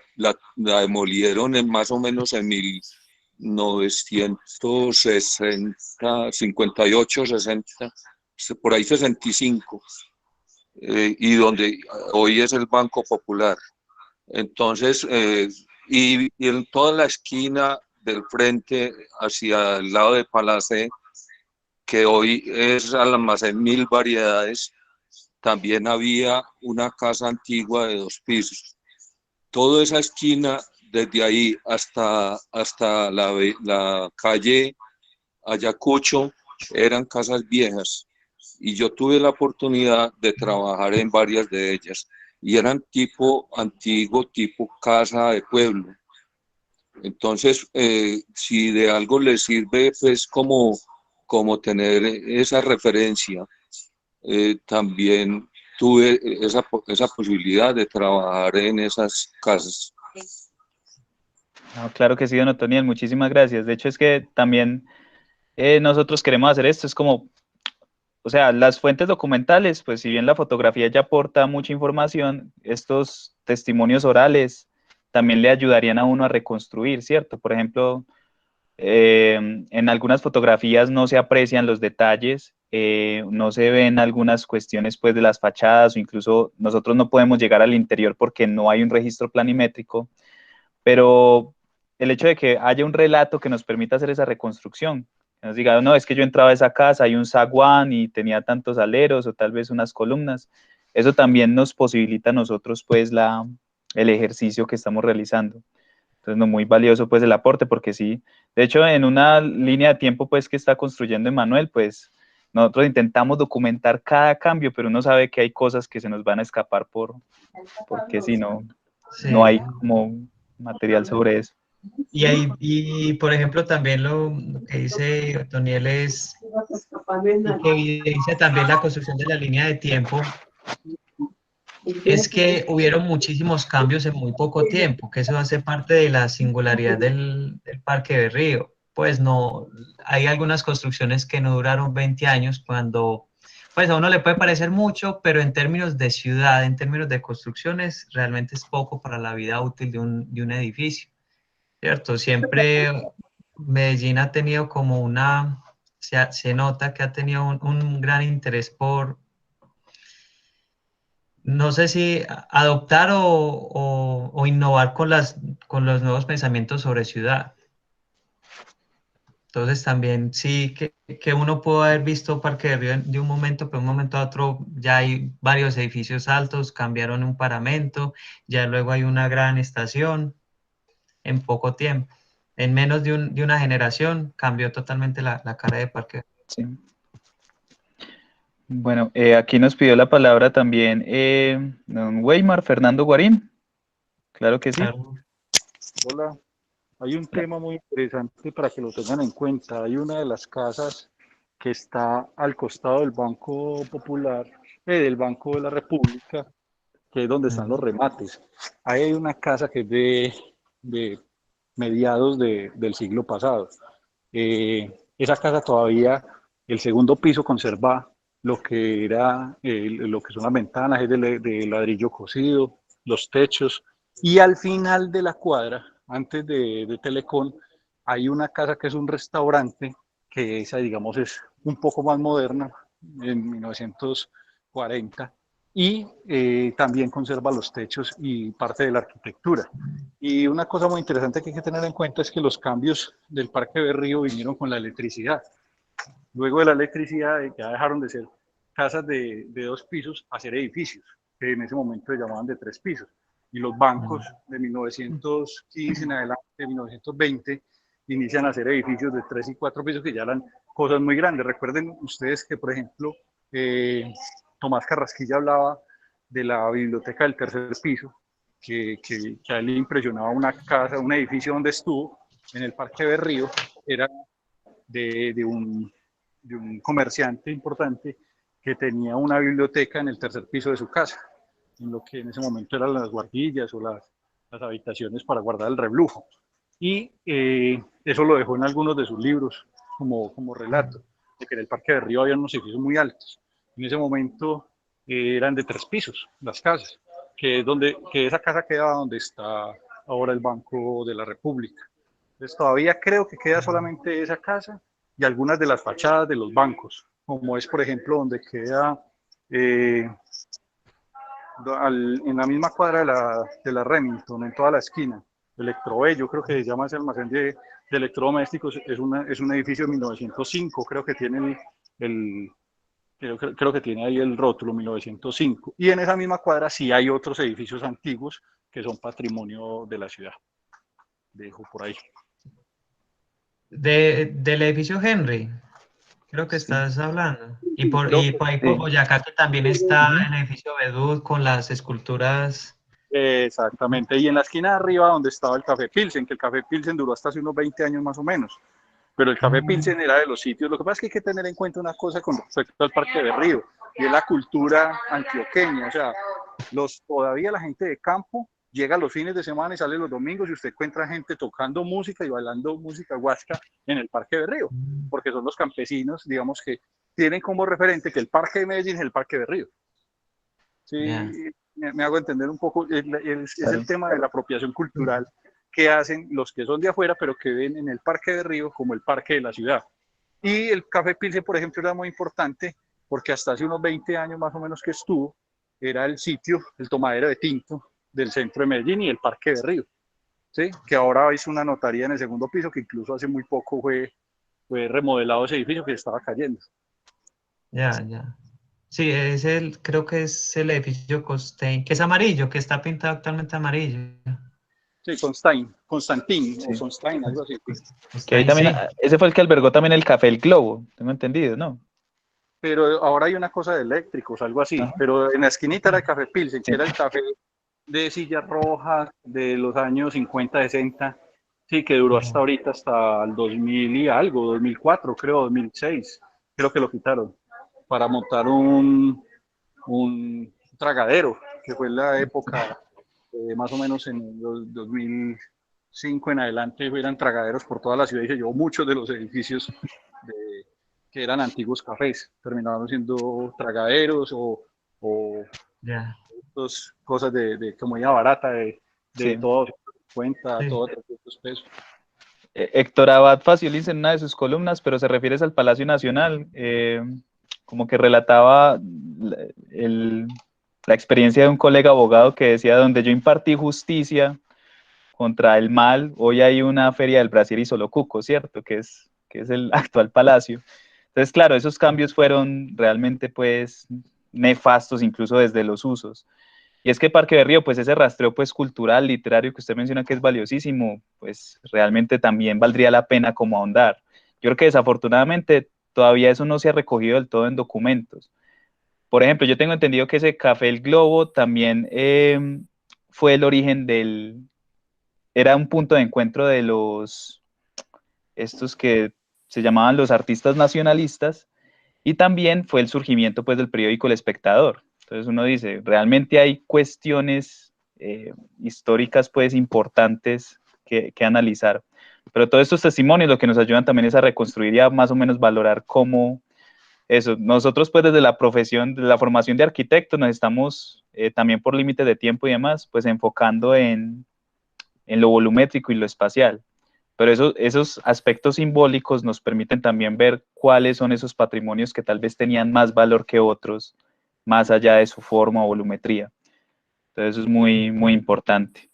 D: demolieron en más o menos en 1960, 58, 60, por ahí 65, y donde hoy es el Banco Popular. Entonces, y en toda la esquina del frente, hacia el lado de Palacé, que hoy es Almacén Mil Variedades, también había una casa antigua de 2 pisos. Toda esa esquina, desde ahí hasta la calle Ayacucho, eran casas viejas. Y yo tuve la oportunidad de trabajar en varias de ellas. Y eran tipo antiguo, tipo casa de pueblo. Entonces, si de algo les sirve, pues como tener esa referencia, también tuve esa posibilidad de trabajar en esas casas.
A: No, claro que sí, don Otoniel, muchísimas gracias. De hecho, es que también nosotros queremos hacer esto, es como, o sea, las fuentes documentales, pues si bien la fotografía ya aporta mucha información, estos testimonios orales también le ayudarían a uno a reconstruir, ¿cierto? Por ejemplo, en algunas fotografías no se aprecian los detalles, no se ven algunas cuestiones pues de las fachadas o incluso nosotros no podemos llegar al interior porque no hay un registro planimétrico, pero el hecho de que haya un relato que nos permita hacer esa reconstrucción, que nos diga, no, es que yo entraba a esa casa, hay un zaguán y tenía tantos aleros o tal vez unas columnas, eso también nos posibilita a nosotros pues el ejercicio que estamos realizando. Entonces, no, muy valioso pues el aporte, porque sí, de hecho, en una línea de tiempo pues que está construyendo Emanuel, pues nosotros intentamos documentar cada cambio, pero uno sabe que hay cosas que se nos van a escapar porque si no, no hay
B: Sí.
A: como material sobre eso.
B: Y por ejemplo, también lo que dice Otoniel es, y que evidencia también la construcción de la línea de tiempo, es que hubieron muchísimos cambios en muy poco tiempo, que eso hace parte de la singularidad del Parque Berrío. Pues no, hay algunas construcciones que no duraron 20 años cuando, pues a uno le puede parecer mucho, pero en términos de ciudad, en términos de construcciones, realmente es poco para la vida útil de un edificio, ¿cierto? Siempre Medellín ha tenido como se nota que ha tenido un gran interés por, no sé si adoptar o innovar con los nuevos pensamientos sobre ciudad. Entonces también sí que uno pudo haber visto Parque de Río de un momento, pero de un momento a otro ya hay varios edificios altos, cambiaron un paramento, ya luego hay una gran estación en poco tiempo. En menos de una generación cambió totalmente la cara de Parque.
A: Sí. Bueno, aquí nos pidió la palabra también don Weimar Fernando Guarín. Claro que sí.
B: Claro.
C: Hola, hay un tema muy interesante para que lo tengan en cuenta. Hay una de las casas que está al costado del Banco Popular, del Banco de la República, que es donde están los remates. Ahí hay una casa que es de mediados del siglo pasado. Esa casa todavía, el segundo piso conserva lo que era, lo que son las ventanas, es de ladrillo cocido, los techos, y al final de la cuadra, antes de Telecom, hay una casa que es un restaurante, que esa, digamos, es un poco más moderna, en 1940, y también conserva los techos y parte de la arquitectura. Y una cosa muy interesante que hay que tener en cuenta es que los cambios del Parque Berrío vinieron con la electricidad. Luego de la electricidad ya dejaron de ser casas de 2 pisos a ser edificios, que en ese momento se llamaban de 3 pisos. Y los bancos de 1915 en adelante, de 1920, inician a ser edificios de 3 y 4 pisos, que ya eran cosas muy grandes. Recuerden ustedes que, por ejemplo, Tomás Carrasquilla hablaba de la biblioteca del tercer piso, que a él le impresionaba una casa, un edificio donde estuvo, en el Parque Berrío, era de un comerciante importante que tenía una biblioteca en el tercer piso de su casa, en lo que en ese momento eran las guardillas o las habitaciones para guardar el reblujo. Y eso lo dejó en algunos de sus libros como relato, de que en el Parque de Río había unos edificios muy altos. En ese momento eran de 3 pisos las casas. que esa casa queda donde está ahora el Banco de la República. Entonces todavía creo que queda solamente esa casa y algunas de las fachadas de los bancos, como es por ejemplo donde queda en la misma cuadra de la Remington, en toda la esquina, Electrobel, yo creo que se llama ese almacén de electrodomésticos, es un edificio de 1905, creo que tiene creo que tiene ahí el rótulo 1905. Y en esa misma cuadra sí hay otros edificios antiguos que son patrimonio de la ciudad. Dejo por ahí.
B: Del edificio Henry, creo que
A: Sí.
B: estás hablando. Y por ahí por
A: Sí.
B: Boyacá que también está el edificio Bedú con las esculturas.
C: Exactamente. Y en la esquina de arriba donde estaba el Café Pilsen, que el Café Pilsen duró hasta hace unos 20 años más o menos. Pero el Café Pilsen era de los sitios. Lo que pasa es que hay que tener en cuenta una cosa con respecto al Parque de Río, y es la cultura antioqueña. O sea, todavía la gente de campo llega los fines de semana y sale los domingos y usted encuentra gente tocando música y bailando música huasca en el Parque de Río, porque son los campesinos, digamos, que tienen como referente que el Parque de Medellín es el Parque de Río. Sí,
B: Yeah.
C: me hago entender un poco, es el tema de la apropiación cultural que hacen los que son de afuera, pero que ven en el Parque de Río como el parque de la ciudad. Y el Café Pilsen, por ejemplo, era muy importante porque hasta hace unos 20 años más o menos que estuvo, era el sitio, el tomadero de tinto del centro de Medellín y el Parque de Río, ¿sí? Que ahora hizo una notaría en el segundo piso, que incluso hace muy poco fue remodelado ese edificio que estaba cayendo.
B: Ya. Sí, creo que es el edificio Costain, que es amarillo, que está pintado actualmente amarillo.
C: Sí, Constantín,
A: Sí.
C: o Constein, algo así.
A: Que ahí
B: Costain,
A: también,
B: sí.
A: ese fue el que albergó también el Café El Globo, tengo entendido, ¿no?
C: Pero ahora hay una cosa de eléctricos, algo así.
A: Ajá.
C: Pero en la esquinita era el Café Pilsen,
A: Sí.
C: que era el café de sillas rojas de los años 50, 60. Sí, que duró hasta ahorita, hasta el 2000 y algo, 2004, creo, 2006. Creo que lo quitaron para montar un tragadero, que fue en la época, más o menos en los 2005 en adelante, eran tragaderos por toda la ciudad y se llevó muchos de los edificios que eran antiguos cafés, terminaron siendo tragaderos o
B: Ya.
C: cosas de comida barata, de
A: Sí.
C: todo 50,
B: Sí.
C: todo 300 pesos.
A: Héctor Abad Faciolince en una de sus columnas, pero se refiere al Palacio Nacional, como que relataba la experiencia de un colega abogado que decía: donde yo impartí justicia contra el mal, hoy hay una feria del Brasil y solo cuco, ¿cierto? Que es el actual palacio. Entonces, claro, esos cambios fueron realmente pues nefastos incluso desde los usos. Y es que Parque de Río, pues ese rastreo pues cultural, literario que usted menciona que es valiosísimo, pues realmente también valdría la pena como ahondar. Yo creo que desafortunadamente todavía eso no se ha recogido del todo en documentos. Por ejemplo, yo tengo entendido que ese Café El Globo también fue el origen era un punto de encuentro de estos que se llamaban los artistas nacionalistas, y también fue el surgimiento pues del periódico El Espectador. Entonces uno dice, realmente hay cuestiones históricas pues importantes que analizar, pero todos estos testimonios lo que nos ayudan también es a reconstruir y a más o menos valorar cómo eso. Nosotros pues desde la profesión, de la formación de arquitectos, nos estamos también por límites de tiempo y demás, pues enfocando en lo volumétrico y lo espacial. Pero esos aspectos simbólicos nos permiten también ver cuáles son esos patrimonios que tal vez tenían más valor que otros, más allá de su forma o volumetría. Entonces eso es muy, muy importante.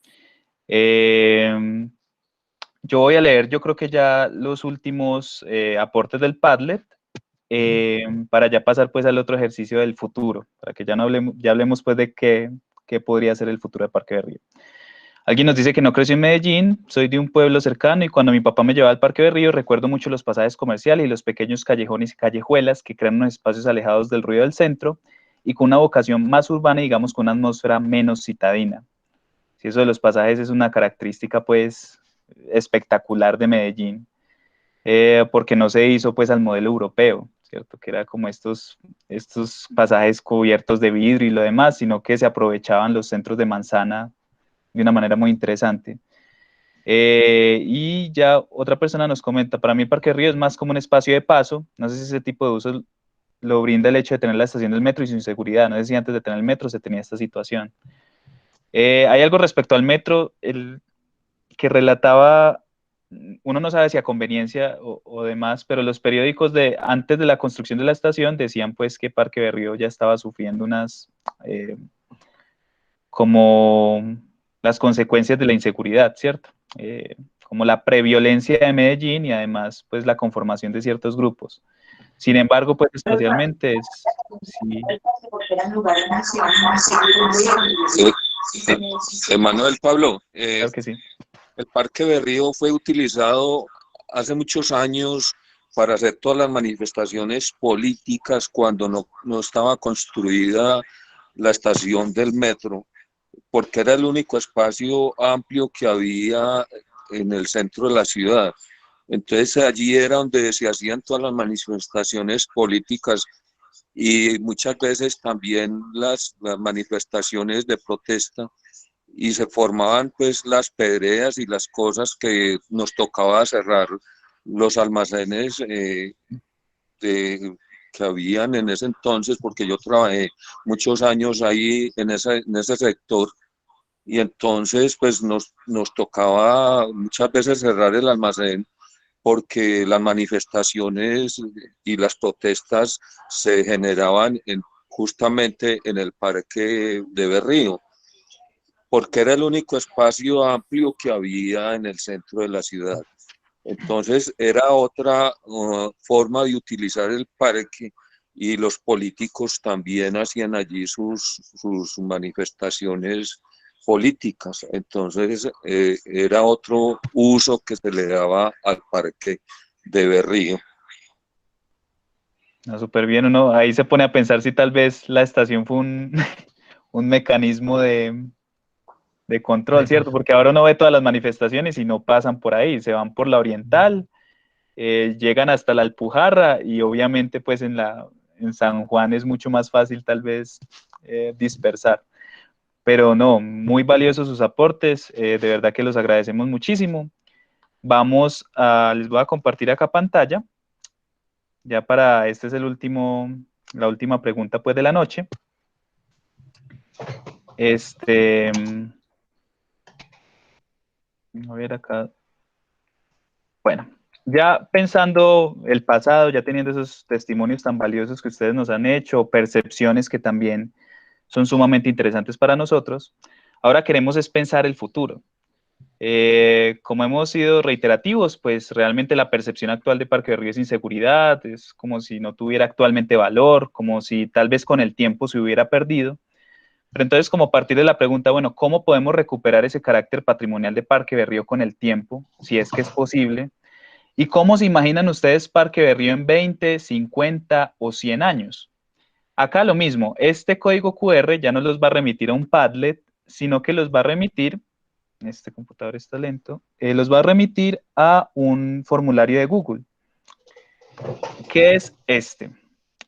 A: Yo voy a leer, yo creo que ya los últimos aportes del Padlet, para ya pasar pues al otro ejercicio del futuro, para que ya hablemos pues de qué podría ser el futuro de Parque de Río. Alguien nos dice que no creció en Medellín, soy de un pueblo cercano y cuando mi papá me llevaba al Parque de Río recuerdo mucho los pasajes comerciales y los pequeños callejones y callejuelas que crean unos espacios alejados del ruido del centro y con una vocación más urbana y digamos con una atmósfera menos citadina. Si eso de los pasajes es una característica pues espectacular de Medellín, porque no se hizo pues al modelo europeo, ¿cierto? Que era como estos pasajes cubiertos de vidrio y lo demás, sino que se aprovechaban los centros de manzana de una manera muy interesante. Y ya otra persona nos comenta, para mí el Parque Río es más como un espacio de paso, no sé si ese tipo de uso lo brinda el hecho de tener la estación del metro y su inseguridad, no sé si antes de tener el metro se tenía esta situación. Hay algo respecto al metro, que relataba, uno no sabe si a conveniencia o demás, pero los periódicos de antes de la construcción de la estación decían pues que Parque Berrío ya estaba sufriendo eh, como las consecuencias de la inseguridad, ¿cierto? Como la previolencia de Medellín y además pues la conformación de ciertos grupos. Sin embargo, pues espacialmente sí.
D: Emanuel Pablo,
A: Claro que sí.
D: el Parque Berrío fue utilizado hace muchos años para hacer todas las manifestaciones políticas cuando no estaba construida la estación del metro, porque era el único espacio amplio que había en el centro de la ciudad. Entonces allí era donde se hacían todas las manifestaciones políticas y muchas veces también las manifestaciones de protesta, y se formaban pues las pedreas y las cosas que nos tocaba cerrar los almacenes que habían en ese entonces, porque yo trabajé muchos años ahí en ese sector, y entonces pues nos tocaba muchas veces cerrar el almacén porque las manifestaciones y las protestas se generaban justamente en el Parque de Berrío, porque era el único espacio amplio que había en el centro de la ciudad. Entonces era otra forma de utilizar el parque, y los políticos también hacían allí sus manifestaciones políticas. Entonces era otro uso que se le daba al parque de Berrío.
A: No, súper bien, uno ahí se pone a pensar si tal vez la estación fue un mecanismo de control, ¿cierto? Porque ahora uno ve todas las manifestaciones y no pasan por ahí, se van por la Oriental, llegan hasta la Alpujarra y obviamente pues en San Juan es mucho más fácil tal vez dispersar. Pero no, muy valiosos sus aportes, de verdad que los agradecemos muchísimo. Les voy a compartir acá pantalla, ya este es la última pregunta pues de la noche. A ver acá. Bueno, ya pensando el pasado, ya teniendo esos testimonios tan valiosos que ustedes nos han hecho, percepciones que también son sumamente interesantes para nosotros, ahora queremos es pensar el futuro. Como hemos sido reiterativos, pues realmente la percepción actual de Parque Berrío es inseguridad, es como si no tuviera actualmente valor, como si tal vez con el tiempo se hubiera perdido. Pero entonces, como partir de la pregunta, bueno, ¿cómo podemos recuperar ese carácter patrimonial de Parque Berrío con el tiempo, si es que es posible? ¿Y cómo se imaginan ustedes Parque Berrío en 20, 50 o 100 años? Acá lo mismo, este código QR ya no los va a remitir a un Padlet, sino que los va a remitir, este computador está lento, los va a remitir a un formulario de Google. ¿Qué es este?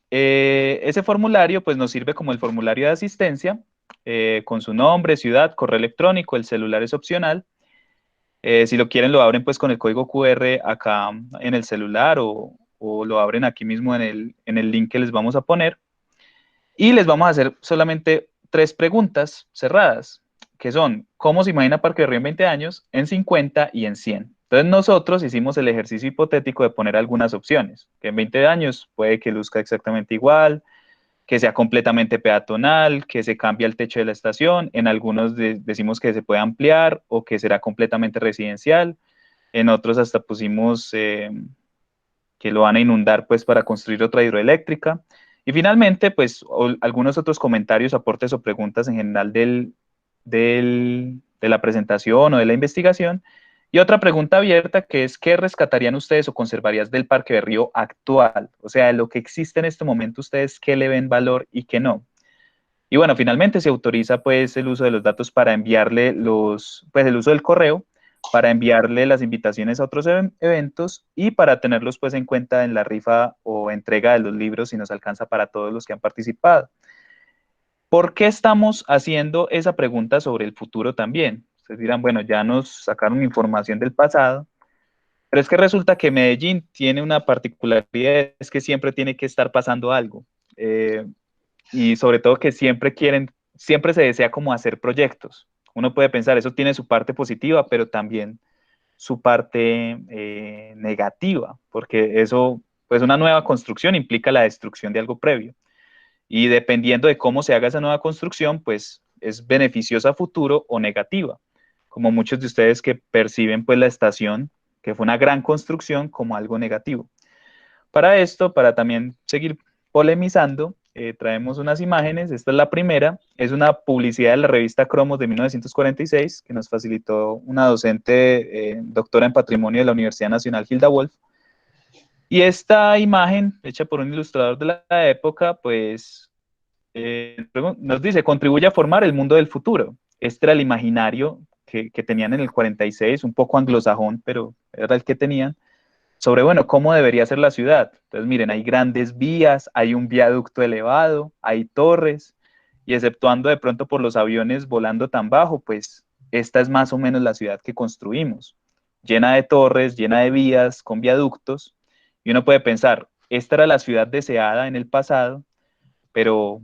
A: Ese formulario pues nos sirve como el formulario de asistencia, con su nombre, ciudad, correo electrónico, el celular es opcional. Si lo quieren, lo abren pues con el código QR acá en el celular o lo abren aquí mismo en el link que les vamos a poner. Y les vamos a hacer solamente 3 preguntas cerradas, que son, ¿cómo se imagina Parque Berrío en 20 años, en 50 y en 100? Entonces nosotros hicimos el ejercicio hipotético de poner algunas opciones, que en 20 años puede que luzca exactamente igual, que sea completamente peatonal, que se cambie el techo de la estación, en algunos decimos que se puede ampliar o que será completamente residencial, en otros hasta pusimos que lo van a inundar pues para construir otra hidroeléctrica. Y finalmente, pues algunos otros comentarios, aportes o preguntas en general de la presentación o de la investigación. Y otra pregunta abierta que es, ¿qué rescatarían ustedes o conservarías del Parque Berrío actual? O sea, de lo que existe en este momento, ¿ustedes qué le ven valor y qué no? Y bueno, finalmente se autoriza pues el uso de los datos para enviarle el uso del correo para enviarle las invitaciones a otros eventos y para tenerlos pues en cuenta en la rifa o entrega de los libros si nos alcanza para todos los que han participado. ¿Por qué estamos haciendo esa pregunta sobre el futuro también? Ustedes dirán, bueno, ya nos sacaron información del pasado, pero es que resulta que Medellín tiene una particularidad, es que siempre tiene que estar pasando algo. Y sobre todo que siempre se desea como hacer proyectos. uno puede pensar, eso tiene su parte positiva, pero también su parte negativa, porque eso, pues una nueva construcción implica la destrucción de algo previo. Y dependiendo de cómo se haga esa nueva construcción, pues es beneficiosa a futuro o negativa, como muchos de ustedes que perciben pues la estación, que fue una gran construcción, como algo negativo. Para esto, para también seguir polemizando, traemos unas imágenes. Esta es la primera, es una publicidad de la revista Cromos de 1946 que nos facilitó una docente, doctora en patrimonio de la Universidad Nacional, Hilda Wolf. Y esta imagen, hecha por un ilustrador de la época, pues nos dice, contribuye a formar el mundo del futuro. Este era el imaginario que tenían en el 46, un poco anglosajón, pero era el que tenían, sobre, bueno, cómo debería ser la ciudad. Entonces, miren, hay grandes vías, hay un viaducto elevado, hay torres, y exceptuando de pronto por los aviones volando tan bajo, pues esta es más o menos la ciudad que construimos, llena de torres, llena de vías, con viaductos, y uno puede pensar, esta era la ciudad deseada en el pasado, pero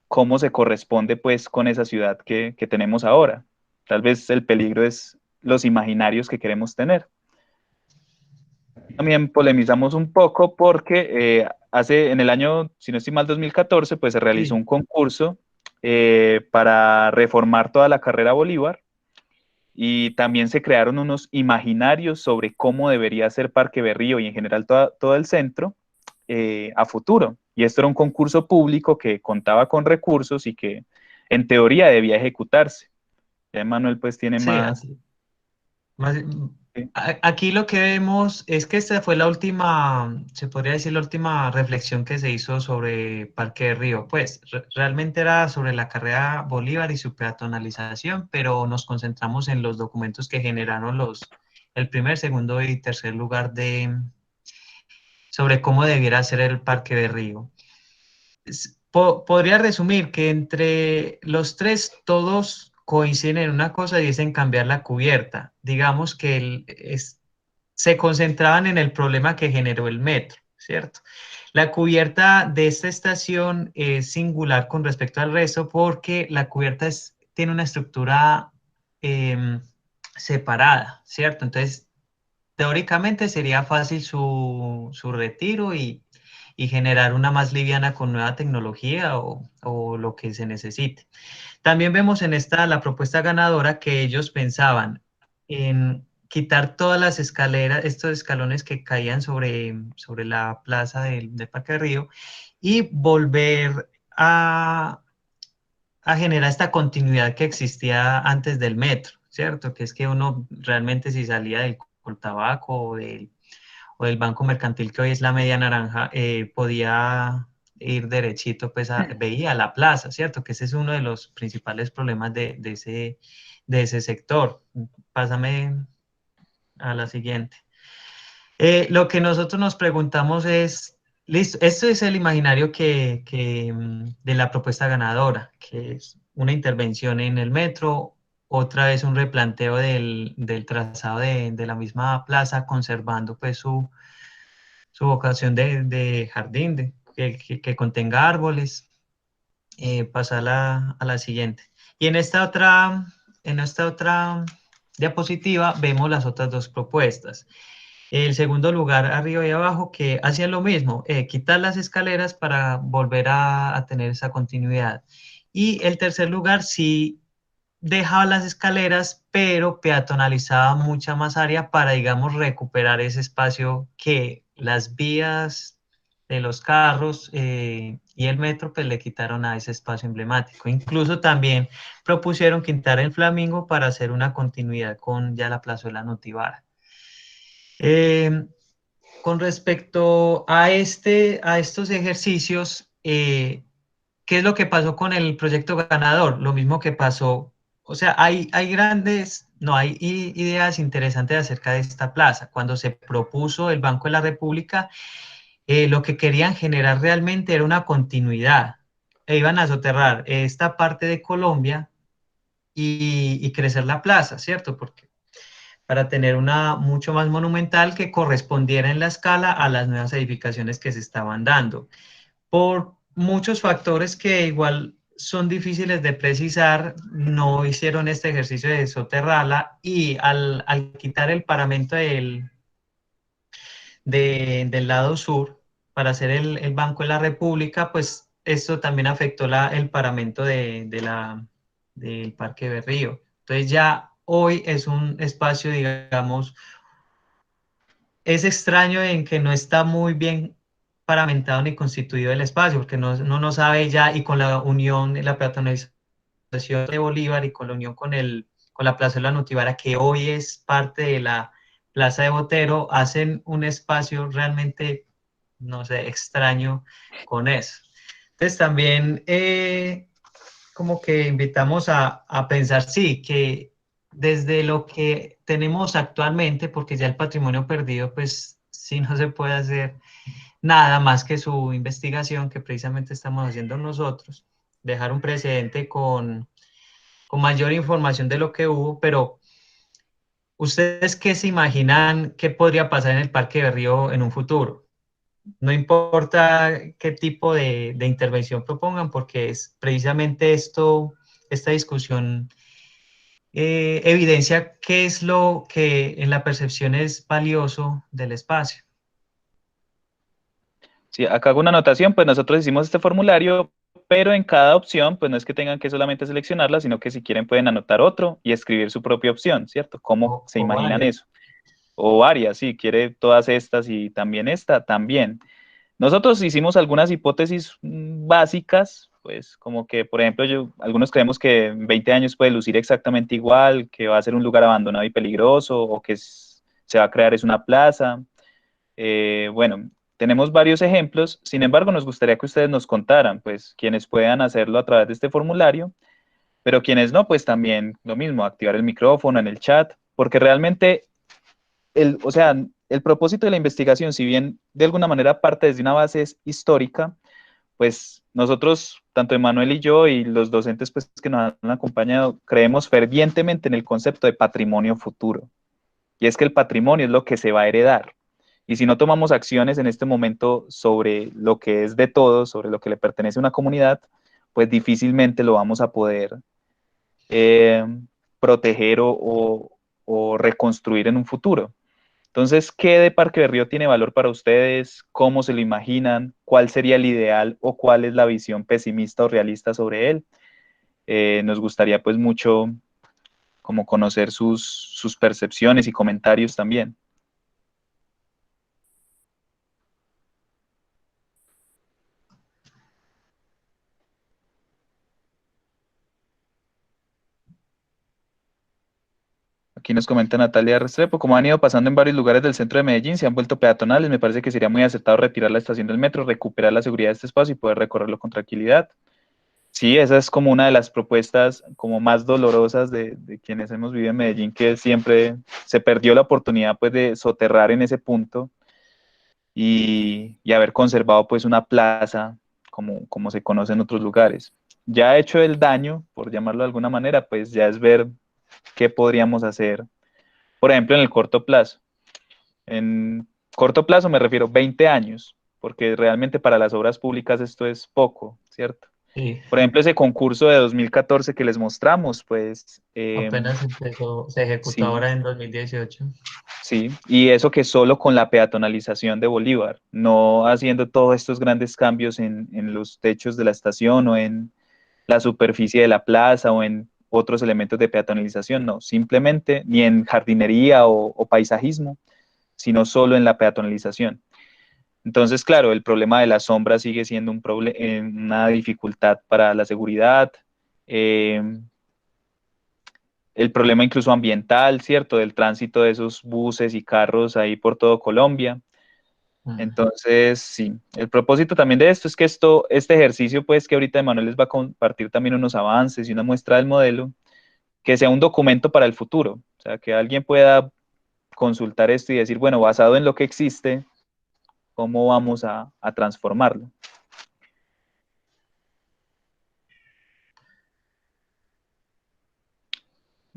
A: ¿cómo se corresponde pues con esa ciudad que tenemos ahora? Tal vez el peligro es los imaginarios que queremos tener. También polemizamos un poco porque en el año, si no estoy mal, 2014, pues se realizó un concurso para reformar toda la carrera Bolívar y también se crearon unos imaginarios sobre cómo debería ser Parque Berrío y en general todo el centro a futuro. Y esto era un concurso público que contaba con recursos y que en teoría debía ejecutarse. Ya Manuel pues tiene
B: Sí,
A: más...
B: así. Aquí lo que vemos es que esta fue la última, se podría decir la última reflexión que se hizo sobre Parque de Río. Pues realmente era sobre la carrera Bolívar y su peatonalización, pero nos concentramos en los documentos que generaron el primer, segundo y tercer lugar sobre cómo debiera ser el Parque de Río. Podría resumir que entre los tres todos coinciden en una cosa y es en cambiar la cubierta. Digamos que se concentraban en el problema que generó el metro, ¿cierto? La cubierta de esta estación es singular con respecto al resto porque la cubierta tiene una estructura separada, ¿cierto? Entonces, teóricamente sería fácil su retiro y generar una más liviana con nueva tecnología o lo que se necesite. También vemos en la propuesta ganadora que ellos pensaban en quitar todas las escaleras, estos escalones que caían sobre la plaza del Parque de Río y volver a generar esta continuidad que existía antes del metro, ¿cierto? Que es que uno realmente si salía del Coltabaco o del Banco Mercantil, que hoy es la Media Naranja, podía ir derechito, pues veía la plaza, ¿cierto? Que ese es uno de los principales problemas de ese sector. Pásame a la siguiente. Lo que nosotros nos preguntamos es, listo, esto es el imaginario de la propuesta ganadora, que es una intervención en el metro, otra vez un replanteo del trazado de la misma plaza, conservando pues su vocación de jardín, que contenga árboles. Pasar a la siguiente. Y en esta otra diapositiva vemos las otras dos propuestas. El segundo lugar, arriba y abajo, que hacían lo mismo, quitar las escaleras para volver a tener esa continuidad. Y el tercer lugar, sí dejaba las escaleras, pero peatonalizaba mucha más área para, digamos, recuperar ese espacio que las vías de los carros y el metro pues le quitaron a ese espacio emblemático. Incluso también propusieron quitar el Flamingo para hacer una continuidad con ya la plazuela Notibara. Con respecto a estos ejercicios, ¿qué es lo que pasó con el proyecto ganador? Lo mismo que pasó, o sea, hay ideas interesantes acerca de esta plaza. Cuando se propuso el Banco de la República, lo que querían generar realmente era una continuidad. Iban a soterrar esta parte de Colombia y crecer la plaza, ¿cierto? Porque para tener una mucho más monumental que correspondiera en la escala a las nuevas edificaciones que se estaban dando. Por muchos factores que igual son difíciles de precisar, no hicieron este ejercicio de soterrarla y al quitar el paramento del lado sur para hacer el Banco de la República, pues esto también afectó el paramento del Parque Berrío. Entonces ya hoy es un espacio, digamos, es extraño en que no está muy bien paramentado ni constituido el espacio, porque no sabe ya, y con la unión, la peatonalización de Bolívar y con la unión con la Plaza de la Nutibara, que hoy es parte de la Plaza de Botero, hacen un espacio realmente, no sé, extraño con eso. Entonces también como que invitamos a pensar, sí, que desde lo que tenemos actualmente, porque ya el patrimonio perdido, pues sí no se puede hacer nada más que su investigación, que precisamente estamos haciendo nosotros, dejar un precedente con mayor información de lo que hubo, pero ¿ustedes qué se imaginan que podría pasar en el Parque de Río en un futuro? No importa qué tipo de intervención propongan, porque es precisamente esto, esta discusión evidencia qué es lo que en la percepción es valioso del espacio.
A: Sí, acá hago una anotación, pues nosotros hicimos este formulario, pero en cada opción, pues no es que tengan que solamente seleccionarla, sino que si quieren pueden anotar otro y escribir su propia opción, ¿cierto? ¿Cómo se
B: O
A: imaginan
B: varias.
A: eso? O varias, si quiere todas estas y también esta, también. Nosotros hicimos algunas hipótesis básicas, pues como que, por ejemplo, algunos creemos que en 20 años puede lucir exactamente igual, que va a ser un lugar abandonado y peligroso, o que se va a crear es una plaza. Bueno, tenemos varios ejemplos, sin embargo, nos gustaría que ustedes nos contaran, pues quienes puedan hacerlo a través de este formulario, pero quienes no, pues también lo mismo, activar el micrófono en el chat, porque realmente o sea, el propósito de la investigación, si bien de alguna manera parte desde una base histórica, pues nosotros, tanto Emanuel y yo y los docentes pues, que nos han acompañado, creemos fervientemente en el concepto de patrimonio futuro. Y es que el patrimonio es lo que se va a heredar. Y si no tomamos acciones en este momento sobre lo que es de todos, sobre lo que le pertenece a una comunidad, pues difícilmente lo vamos a poder eh, proteger o reconstruir en un futuro. Entonces, ¿qué de Parque de Río tiene valor para ustedes? ¿Cómo se lo imaginan? ¿Cuál sería el ideal o cuál es la visión pesimista o realista sobre él? Nos gustaría pues mucho como conocer sus percepciones y comentarios también. Aquí nos comenta Natalia Restrepo, como han ido pasando en varios lugares del centro de Medellín, se han vuelto peatonales, me parece que sería muy acertado retirar la estación del metro, recuperar la seguridad de este espacio y poder recorrerlo con tranquilidad. Sí, esa es como una de las propuestas como más dolorosas de quienes hemos vivido en Medellín, que siempre se perdió la oportunidad pues de soterrar en ese punto y haber conservado pues una plaza como se conoce en otros lugares. Ya hecho el daño, por llamarlo de alguna manera, pues ya es ver qué podríamos hacer, por ejemplo, en el corto plazo. En corto plazo me refiero 20 años, porque realmente para las obras públicas esto es poco, ¿cierto?
B: Sí,
A: Por ejemplo, ese concurso de 2014 que les mostramos, pues
B: apenas empezó, se ejecutó
A: sí,
B: ahora en 2018.
A: sí, y eso que solo con la peatonalización de Bolívar, no haciendo todos estos grandes cambios en los techos de la estación o en la superficie de la plaza o en otros elementos de peatonalización, no, simplemente ni en jardinería o paisajismo, sino solo en la peatonalización. Entonces, claro, el problema de la sombra sigue siendo una dificultad para la seguridad, eh, el problema incluso ambiental, ¿cierto? Del tránsito de esos buses y carros ahí por todo Colombia. Entonces, sí, el propósito también de esto es que este ejercicio, pues, que ahorita Emanuel les va a compartir también unos avances y una muestra del modelo, que sea un documento para el futuro, o sea, que alguien pueda consultar esto y decir, bueno, basado en lo que existe, ¿cómo vamos a transformarlo?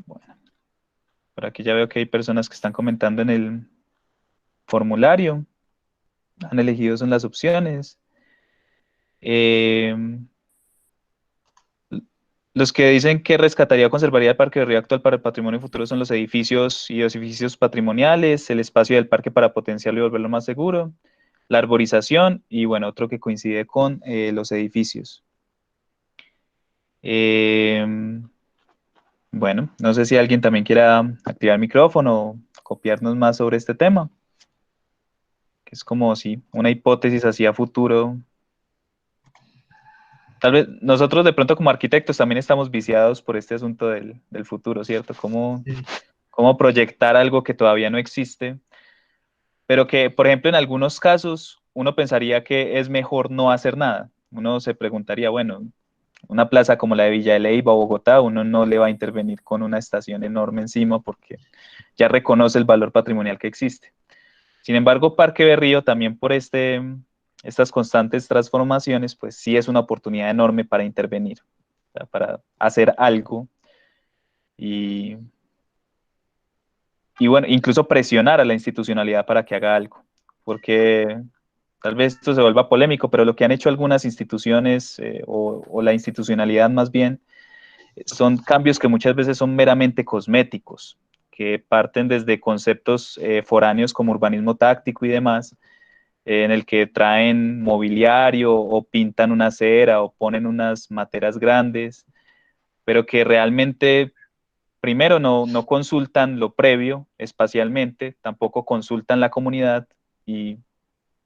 A: Bueno, por aquí ya veo que hay personas que están comentando en el formulario, han elegido son las opciones. Los que dicen que rescataría o conservaría el Parque Berrío actual para el patrimonio futuro son los edificios y los edificios patrimoniales, el espacio del parque para potenciarlo y volverlo más seguro, la arborización y, bueno, otro que coincide con los edificios. Bueno, no sé si alguien también quiera activar el micrófono o copiarnos más sobre este tema, que es como si una hipótesis hacia futuro. Tal vez nosotros de pronto como arquitectos también estamos viciados por este asunto del futuro, ¿cierto?
B: Sí.
A: Cómo proyectar algo que todavía no existe, pero que, por ejemplo, en algunos casos uno pensaría que es mejor no hacer nada. Uno se preguntaría, bueno, una plaza como la de Villa de Leyva o Bogotá, uno no le va a intervenir con una estación enorme encima porque ya reconoce el valor patrimonial que existe. Sin embargo, Parque Berrío también por estas constantes transformaciones, pues sí es una oportunidad enorme para intervenir, o sea, para hacer algo y, y bueno, incluso presionar a la institucionalidad para que haga algo, porque tal vez esto se vuelva polémico, pero lo que han hecho algunas instituciones o la institucionalidad más bien, son cambios que muchas veces son meramente cosméticos, que parten desde conceptos foráneos como urbanismo táctico y demás, en el que traen mobiliario o pintan una acera o ponen unas materas grandes, pero que realmente primero no consultan lo previo espacialmente, tampoco consultan la comunidad y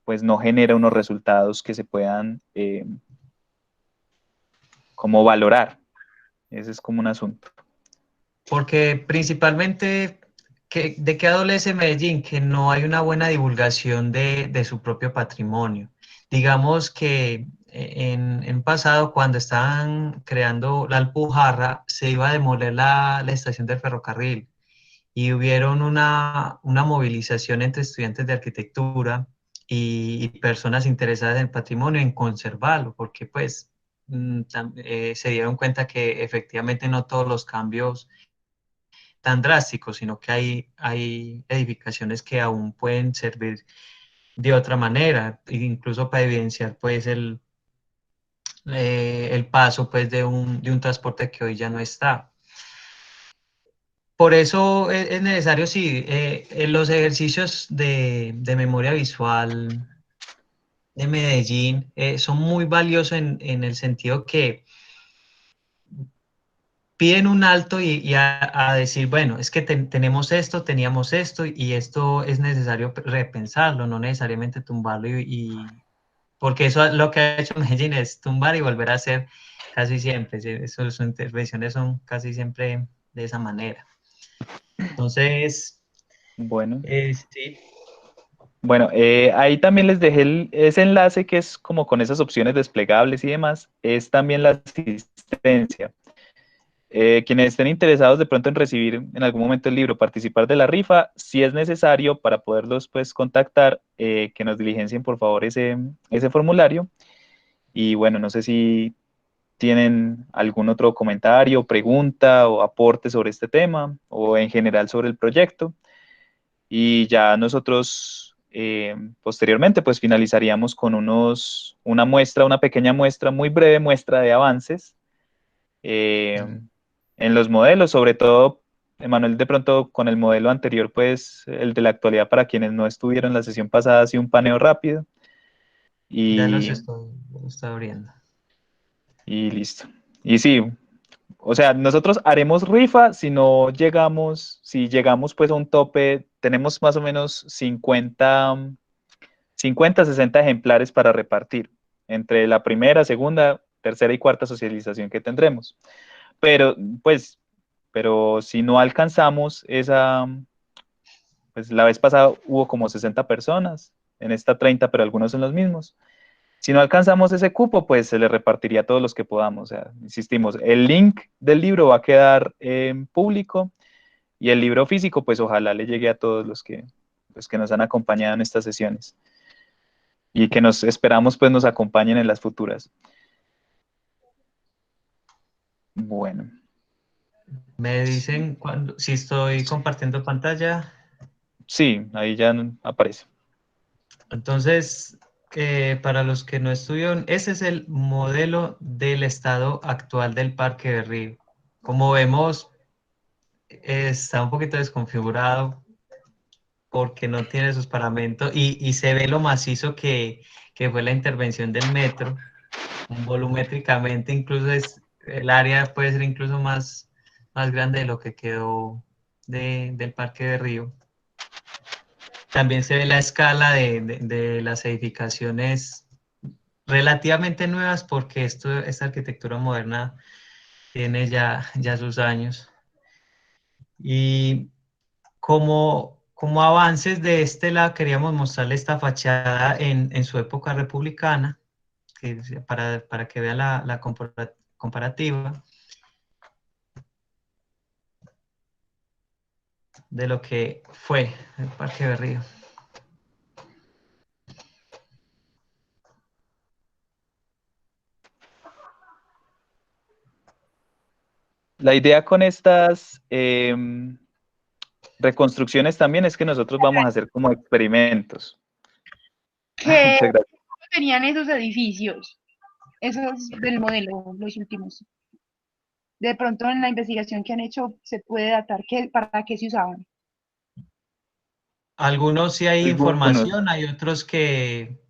A: pues no genera unos resultados que se puedan como valorar. Ese es como un asunto.
B: Porque principalmente, ¿de qué adolece Medellín? Que no hay una buena divulgación de su propio patrimonio. Digamos que en pasado, cuando estaban creando la Alpujarra, se iba a demoler la estación del ferrocarril y hubieron una movilización entre estudiantes de arquitectura y personas interesadas en el patrimonio en conservarlo, porque pues se dieron cuenta que efectivamente no todos los cambios tan drásticos, sino que hay edificaciones que aún pueden servir de otra manera, incluso para evidenciar pues el paso pues de un transporte que hoy ya no está. Por eso es necesario, sí, en los ejercicios de memoria visual de Medellín son muy valiosos en el sentido que piden un alto y a decir, bueno, es que tenemos esto, teníamos esto y esto es necesario repensarlo, no necesariamente tumbarlo porque eso lo que ha hecho Medellín es tumbar y volver a hacer casi siempre, ¿sí? Sus intervenciones son casi siempre de esa manera. Entonces,
A: Bueno,
B: sí.
A: bueno, ahí también les dejé ese enlace que es como con esas opciones desplegables y demás, es también la asistencia. Quienes estén interesados de pronto en recibir en algún momento el libro, participar de la rifa, si es necesario para poderlos pues contactar, que nos diligencien por favor ese formulario. Y bueno, no sé si tienen algún otro comentario, pregunta o aporte sobre este tema o en general sobre el proyecto. Y ya nosotros posteriormente pues finalizaríamos con una muestra, una pequeña muestra, muy breve muestra de avances en los modelos, sobre todo, Emanuel, de pronto con el modelo anterior, pues el de la actualidad para quienes no estuvieron en la sesión pasada, así un paneo rápido y,
B: Los estoy abriendo.
A: y listo. Y sí, o sea, nosotros haremos rifa si no llegamos, si llegamos pues a un tope, tenemos más o menos 60 ejemplares para repartir entre la primera, segunda, tercera y cuarta socialización que tendremos. Pero, pues, pero si no alcanzamos pues la vez pasada hubo como 60 personas, en esta 30, pero algunos son los mismos. Si no alcanzamos ese cupo, pues se le repartiría a todos los que podamos. O sea, insistimos, el link del libro va a quedar en público y el libro físico, pues ojalá le llegue a todos los que nos han acompañado en estas sesiones y que nos esperamos pues nos acompañen en las futuras. Bueno,
B: Me dicen si estoy compartiendo pantalla.
A: sí, ahí ya aparece.
B: Entonces, para los que no estudian, ese es el modelo del estado actual del Parque Berrío. Como vemos, está un poquito desconfigurado porque no tiene sus paramentos y se ve lo macizo que fue la intervención del metro. Volumétricamente, incluso el área puede ser incluso más grande de lo que quedó del Parque de Río. También se ve la escala de las edificaciones relativamente nuevas porque esta arquitectura moderna tiene ya sus años. Y como avances de este lado queríamos mostrarle esta fachada en su época republicana, para que vean la comparativa de lo que fue el Parque Berrío.
A: La idea con estas reconstrucciones también es que nosotros vamos a hacer como experimentos.
E: ¿Qué
A: Muchas gracias.
E: tenían esos edificios? Esos del modelo, los últimos. De pronto en la investigación que han hecho se puede datar para qué se usaban.
B: Algunos sí hay información, hay otros que,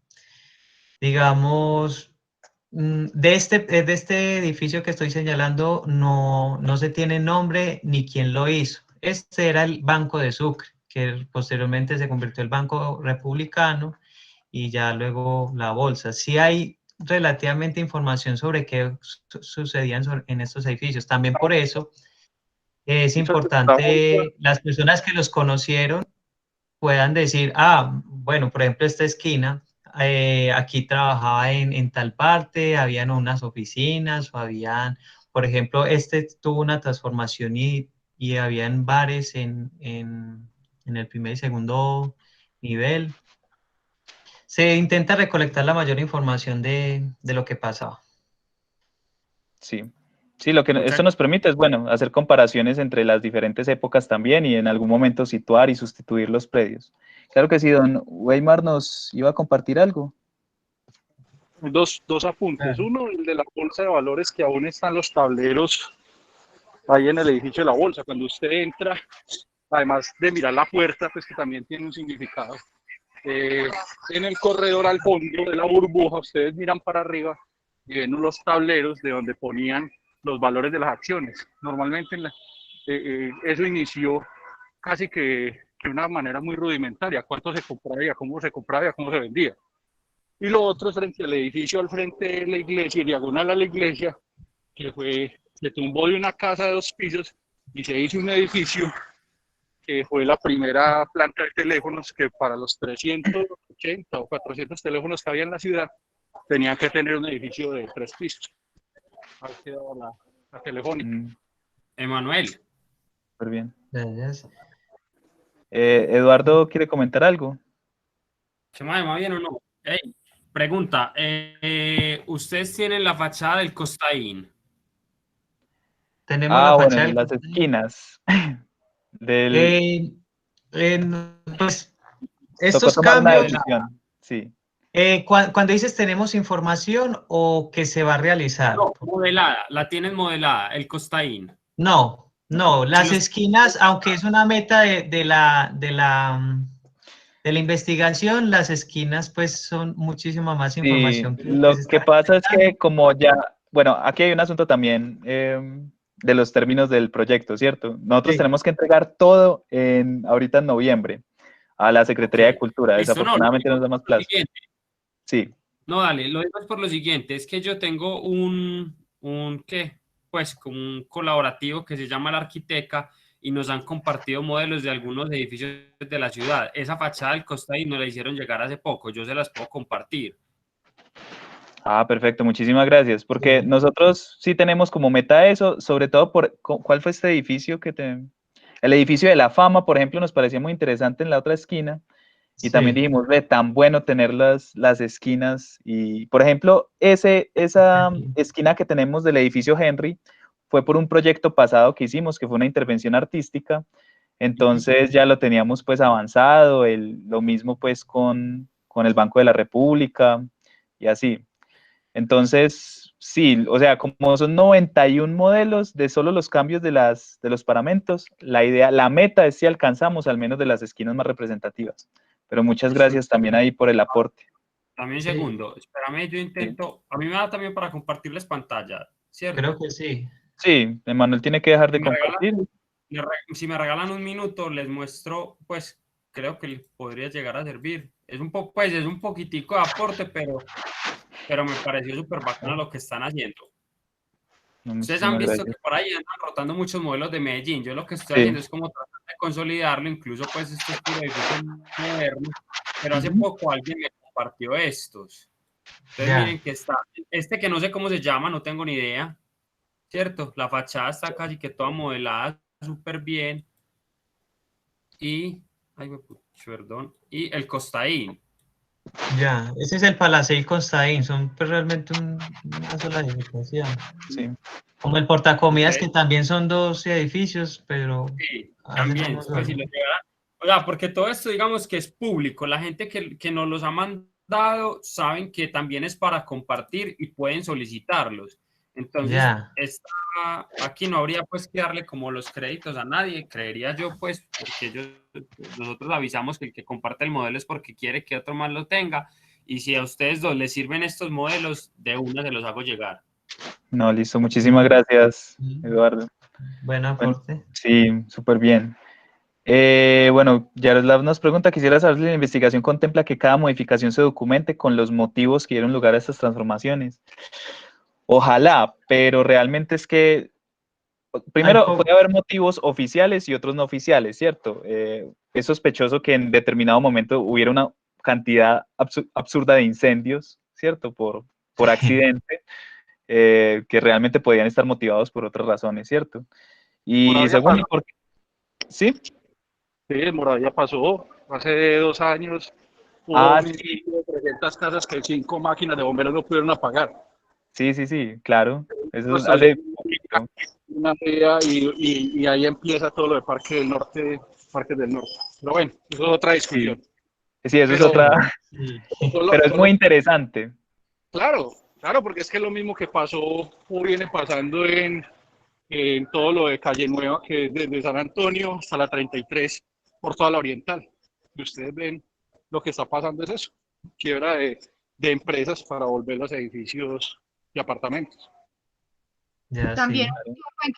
B: digamos, de este edificio que estoy señalando no se tiene nombre ni quién lo hizo. Este era el Banco de Sucre, que posteriormente se convirtió en el Banco Republicano y ya luego la Bolsa. Sí hay relativamente información sobre qué sucedía en estos edificios. También por eso es importante las personas que los conocieron puedan decir, bueno, por ejemplo, esta esquina, aquí trabajaba en tal parte, habían unas oficinas, o habían, por ejemplo, este tuvo una transformación y habían bares en el primer y segundo nivel. Se intenta recolectar la mayor información de lo que pasaba.
A: Sí. Sí, lo que esto nos permite es, bueno, hacer comparaciones entre las diferentes épocas también y en algún momento situar y sustituir los predios. Claro que sí, don Weimar nos iba a compartir algo.
C: Dos apuntes. Uno, el de la bolsa de valores, que aún están los tableros ahí en el edificio de la bolsa. Cuando usted entra, además de mirar la puerta, pues que también tiene un significado. En el corredor al fondo de la burbuja, ustedes miran para arriba y ven los tableros de donde ponían los valores de las acciones. Normalmente eso inició casi que de una manera muy rudimentaria. Cuánto se compraba, cómo se vendía. Y lo otro es frente al edificio, al frente de la iglesia, diagonal a la iglesia, que se tumbó de una casa de 2 pisos y se hizo un edificio que fue la primera planta de teléfonos que para los 380 o 400 teléfonos que había en la ciudad tenían que tener un edificio de 3 pisos. Ahí quedaba la telefónica.
F: Emanuel.
A: Súper bien.
B: Gracias.
A: Eduardo, ¿quiere comentar algo?
F: ¿Se me va bien o no? Hey, pregunta, ¿ustedes tienen la fachada del Costaín?
B: Tenemos la fachada
A: bueno, las esquinas.
B: pues
A: Tocó
B: estos
A: tomar una
B: cambios,
A: decisión. Sí.
B: cuando dices tenemos información o que se va a realizar.
F: No, modelada, la tienen modelada, el Costaín.
B: No, las esquinas, aunque es una meta de la investigación, las esquinas pues son muchísima más información.
A: Sí, lo que pasa es que como ya, bueno, aquí hay un asunto también de los términos del proyecto, ¿cierto? Nosotros tenemos que entregar todo ahorita en noviembre a la Secretaría de Cultura. Desafortunadamente nos da más plazo. Sí.
F: No, dale, lo digo es por lo siguiente, es que yo tengo ¿qué? Pues como un colaborativo que se llama La Arquiteca y nos han compartido modelos de algunos edificios de la ciudad. Esa fachada del Costaín nos la hicieron llegar hace poco, yo se las puedo compartir.
A: Perfecto, muchísimas gracias, porque nosotros sí tenemos como meta eso, sobre todo ¿cuál fue este edificio el edificio de la Fama, por ejemplo, nos parecía muy interesante en la otra esquina, y también dijimos, tan bueno tener las esquinas, y por ejemplo, esa esquina que tenemos del edificio Henry fue por un proyecto pasado que hicimos, que fue una intervención artística, entonces ya lo teníamos pues avanzado, lo mismo pues con con el Banco de la República y así. Entonces, sí, o sea, como son 91 modelos de solo los cambios de los paramentos, la meta es si alcanzamos al menos de las esquinas más representativas. Pero muchas gracias también ahí por el aporte.
F: También un
B: Sí.
F: segundo, espérame, yo intento, a mí me da también para compartirles pantalla, ¿cierto?
B: Creo que sí.
A: Sí, Emanuel tiene que dejar de
F: Si me
A: compartir.
F: Si me regalan un minuto, les muestro, pues creo que les podría llegar a servir. Es un poco, pues es un poquitico de aporte, pero me pareció súper bacano lo que están haciendo.
A: No,
F: Ustedes han
A: muchísimas
F: visto
A: gracias.
F: que por ahí andan rotando muchos modelos de Medellín. Yo lo que estoy
A: Sí.
F: haciendo es como tratar de consolidarlo, incluso pues esto es puro edificio moderno, pero hace
A: Ujú.
F: poco alguien me compartió estos. Entonces
B: Ya.
F: miren que está, este que no sé cómo se llama, no tengo ni idea, ¿cierto? La fachada está casi que toda modelada súper bien. Y, ay, perdón, y el Costaín.
B: Ya, ese es el Palacel Constaín, son pues, realmente una sola edificación.
A: Sí.
B: Como el portacomidas,
F: Okay.
B: que también son 2 edificios, pero
F: Sí,
B: hacen
F: también,
B: uno
F: pues si
B: solo.
F: lo llegaran, o sea, porque todo esto digamos que es público, la gente que nos los ha mandado saben que también es para compartir y pueden solicitarlos. Entonces,
B: Ya.
F: aquí no habría pues que darle como los créditos a nadie, creería yo pues, porque nosotros avisamos que el que comparte el modelo es porque quiere que otro más lo tenga, y si a ustedes dos les sirven estos modelos, de una se los hago llegar.
A: No, listo. Muchísimas gracias, Eduardo.
B: Buen
A: Bueno,
B: aporte.
A: sí, súper bien. Bueno, Yaroslav nos pregunta, quisiera saber si la investigación contempla que cada modificación se documente con los motivos que dieron lugar a estas transformaciones. Ojalá, pero realmente es que, primero, puede haber motivos oficiales y otros no oficiales, ¿cierto? Es sospechoso que en determinado momento hubiera una cantidad absurda de incendios, ¿cierto? Por accidente, que realmente podrían estar motivados por otras razones, ¿cierto? Y
C: Moravia
A: segundo,
C: pasó.
A: ¿sí?
C: Sí, Moravia pasó. Hace 2 años hubo
A: Ah,
C: un
A: sí,
C: incendio de 300 casas que 5 máquinas de bomberos no pudieron apagar.
A: sí, claro. Eso es
C: Nuestro
A: hace poquito.
C: una idea y ahí empieza todo lo de Parque del Norte, Parques del Norte. Pero bueno, eso es otra
A: Sí,
C: discusión.
A: sí, eso es
C: Pero
A: otra,
B: Sí.
A: pero es muy interesante.
C: claro, claro, porque es que es lo mismo que pasó o viene pasando en todo lo de Calle Nueva, que es desde San Antonio hasta la 33, por toda la Oriental. Y ustedes ven, lo que está pasando es eso, quiebra de empresas para volver los edificios y apartamentos.
B: Ya,
E: También
B: sí.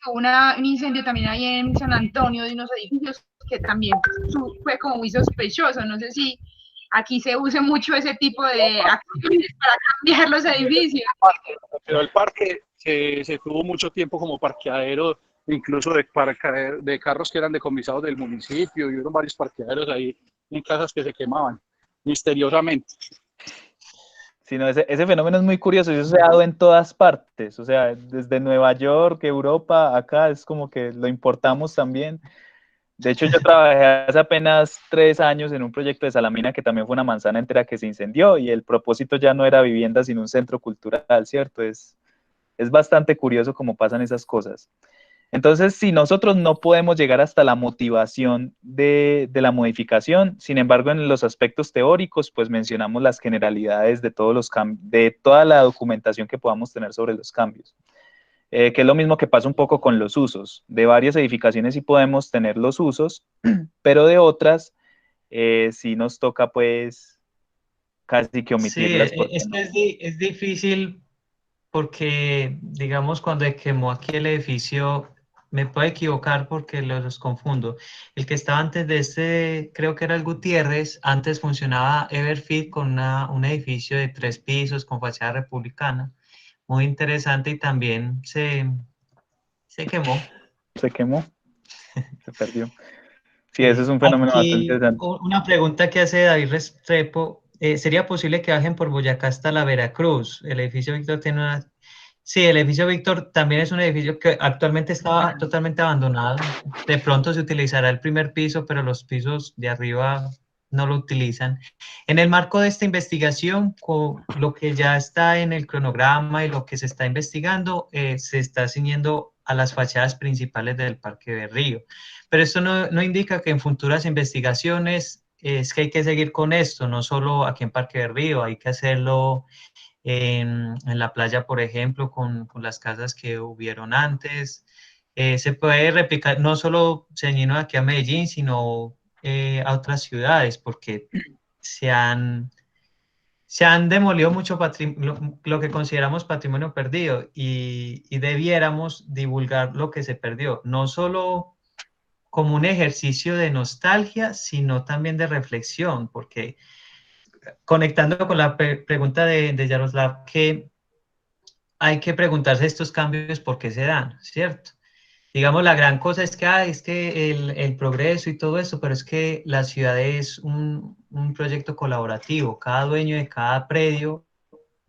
E: hubo un incendio también ahí en San Antonio de unos edificios que también fue como muy sospechoso. No sé si aquí se use mucho ese tipo de acciones para cambiar los edificios.
C: Pero el parque se tuvo mucho tiempo como parqueadero, incluso de carros que eran decomisados del municipio, y hubo varios parqueaderos ahí en casas que se quemaban misteriosamente.
A: Sí, no, ese fenómeno es muy curioso y eso se ha dado en todas partes. O sea, desde Nueva York, Europa, acá es como que lo importamos también. De hecho, yo trabajé hace apenas 3 años en un proyecto de Salamina que también fue una manzana entera que se incendió y el propósito ya no era vivienda, sino un centro cultural, ¿cierto? Es bastante curioso cómo pasan esas cosas. Entonces, si nosotros no podemos llegar hasta la motivación de la modificación, sin embargo, en los aspectos teóricos, pues mencionamos las generalidades de de toda la documentación que podamos tener sobre los cambios. Que es lo mismo que pasa un poco con los usos. De varias edificaciones sí podemos tener los usos, pero de otras sí nos toca pues casi que
B: Sí,
A: omitirlas porque
B: es
A: no.
B: que es difícil porque, digamos, cuando se quemó aquí el edificio, me puedo equivocar porque los confundo. El que estaba antes de este, creo que era el Gutiérrez, antes funcionaba Everfit con un edificio de 3 pisos con fachada republicana, muy interesante y también se quemó.
A: Se quemó, se perdió. Sí, eso es un fenómeno bastante
B: Aquí
A: interesante.
B: una pregunta que hace David Restrepo, ¿sería posible que bajen por Boyacá hasta la Veracruz? El edificio Víctor tiene una... Sí, el edificio Víctor también es un edificio que actualmente está totalmente abandonado. De pronto se utilizará el primer piso, pero los pisos de arriba no lo utilizan. En el marco de esta investigación, con lo que ya está en el cronograma y lo que se está investigando, se está ciñendo a las fachadas principales del Parque de Río. Pero esto no indica que en futuras investigaciones es que hay que seguir con esto, no solo aquí en Parque del Río, hay que hacerlo en la playa, por ejemplo, con las casas que hubieron antes. Se puede replicar, no solo ceñido aquí a Medellín, sino a otras ciudades, porque se han demolido mucho lo que consideramos patrimonio perdido y debiéramos divulgar lo que se perdió, no solo como un ejercicio de nostalgia, sino también de reflexión, porque conectando con la pregunta de Yaroslav, que hay que preguntarse estos cambios por qué se dan, ¿cierto? Digamos, la gran cosa es que, es que el progreso y todo eso, pero es que la ciudad es un proyecto colaborativo. Cada dueño de cada predio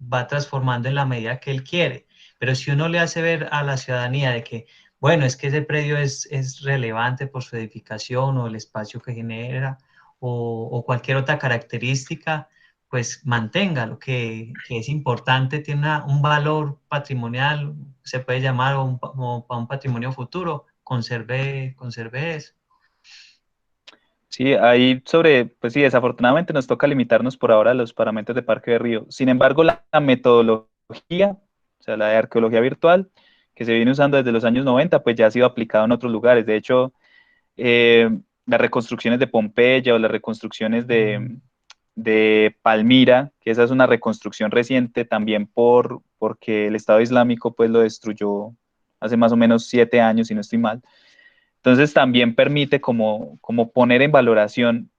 B: va transformando en la medida que él quiere. Pero si uno le hace ver a la ciudadanía de que, bueno, es que ese predio es relevante por su edificación o el espacio que genera o cualquier otra característica, pues mantenga lo que es importante, tiene un valor patrimonial, se puede llamar o para un patrimonio futuro, conserve eso.
A: Sí, ahí sobre, pues sí, desafortunadamente nos toca limitarnos por ahora a los parámetros de Parque de Río. Sin embargo, la metodología, o sea, la de arqueología virtual, que se viene usando desde los años 90, pues ya ha sido aplicada en otros lugares. De hecho, las reconstrucciones de Pompeya o las reconstrucciones de Palmira, que esa es una reconstrucción reciente también porque el Estado Islámico pues lo destruyó hace más o menos 7 años, si no estoy mal. Entonces también permite como poner en valoración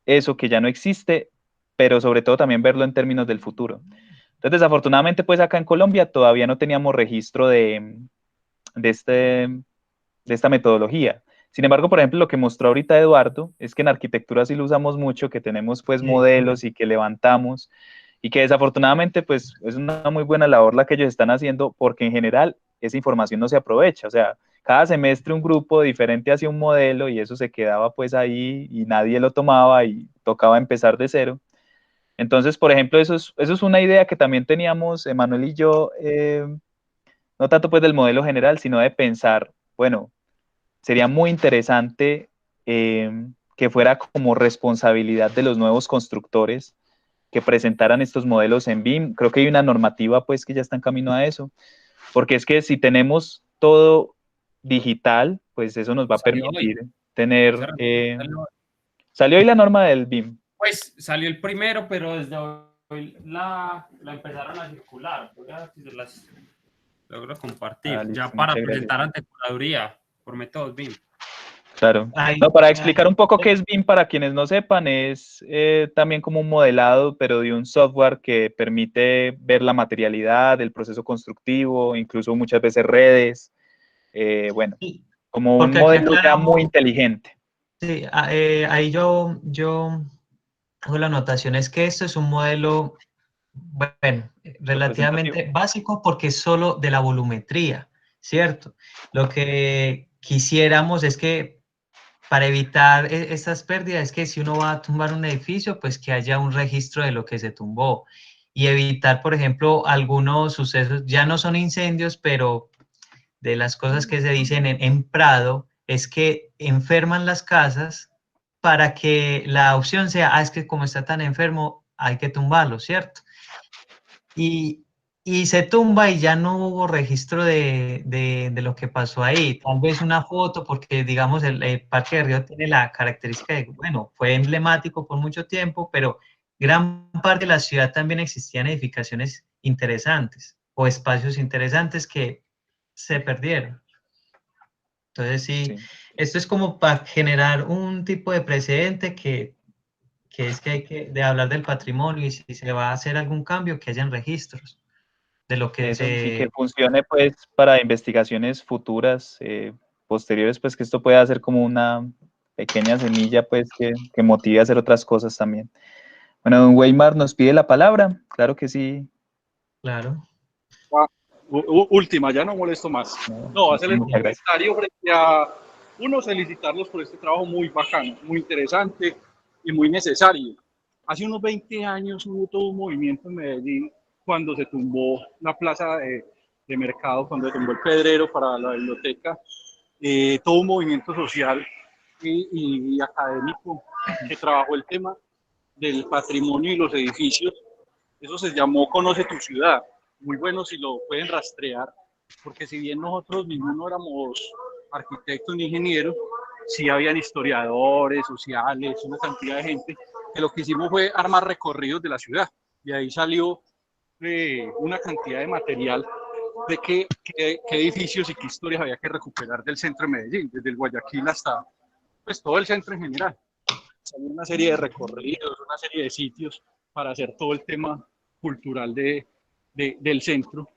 A: eso que ya no existe, pero sobre todo también verlo en términos del futuro. Entonces, desafortunadamente, pues acá en Colombia todavía no teníamos registro de esta metodología. Sin embargo, por ejemplo, lo que mostró ahorita Eduardo es que en arquitectura sí lo usamos mucho, que tenemos pues modelos y que levantamos y que desafortunadamente pues es una muy buena labor la que ellos están haciendo porque en general esa información no se aprovecha. O sea, cada semestre un grupo diferente hacía un modelo y eso se quedaba pues ahí y nadie lo tomaba y tocaba empezar de cero. Entonces, por ejemplo, eso es una idea que también teníamos Emanuel y yo, no tanto pues del modelo general, sino de pensar, bueno, sería muy interesante que fuera como responsabilidad de los nuevos constructores que presentaran estos modelos en BIM. Creo que hay una normativa pues que ya está en camino a eso, porque es que si tenemos todo digital, pues eso nos va a permitir tener... ¿Salió hoy la norma del BIM?
F: Pues salió el primero, pero desde hoy la empezaron a circular. Voy a ver si se las logro compartir. Ya para presentar ante curaduría por métodos BIM.
A: Claro. No, para explicar un poco qué es BIM para quienes no sepan, es también como un modelado, pero de un software que permite ver la materialidad, el proceso constructivo, incluso muchas veces redes. Bueno, como un modelo ya muy inteligente.
B: Sí, ahí yo hago la anotación, es que esto es un modelo, bueno, relativamente básico porque es solo de la volumetría, ¿cierto? Lo que quisiéramos es que para evitar estas pérdidas es que si uno va a tumbar un edificio, pues que haya un registro de lo que se tumbó y evitar, por ejemplo, algunos sucesos, ya no son incendios, pero de las cosas que se dicen en Prado es que enferman las casas para que la opción sea, es que como está tan enfermo, hay que tumbarlo, ¿cierto? Y se tumba y ya no hubo registro de lo que pasó ahí. Tal vez una foto, porque digamos el Parque de Río tiene la característica de, bueno, fue emblemático por mucho tiempo, pero gran parte de la ciudad también existían edificaciones interesantes o espacios interesantes que se perdieron. Entonces sí, esto es como para generar un tipo de precedente que es que hay de hablar del patrimonio y si se va a hacer algún cambio, que hayan registros de lo que
A: eso, y que funcione pues para investigaciones futuras, posteriores, pues que esto pueda ser como una pequeña semilla pues que motive a hacer otras cosas también. Bueno, don Weimar nos pide la palabra, claro que sí.
B: Claro.
C: Última, ya no molesto más. No, hacerles un comentario frente a uno, felicitarlos por este trabajo muy bacano, muy interesante y muy necesario. Hace unos 20 años hubo todo un movimiento en Medellín cuando se tumbó la plaza de mercado, cuando se tumbó el Pedrero para la biblioteca, todo un movimiento social y académico que trabajó el tema del patrimonio y los edificios. Eso se llamó Conoce tu ciudad. Muy bueno si lo pueden rastrear, porque si bien nosotros mismos no éramos arquitectos ni ingenieros, sí habían historiadores, sociales, una cantidad de gente, que lo que hicimos fue armar recorridos de la ciudad. Y ahí salió una cantidad de material de qué edificios y qué historias había que recuperar del centro de Medellín, desde el Guayaquil hasta pues, todo el centro en general. Salió una serie de recorridos, una serie de sitios para hacer todo el tema cultural del centro.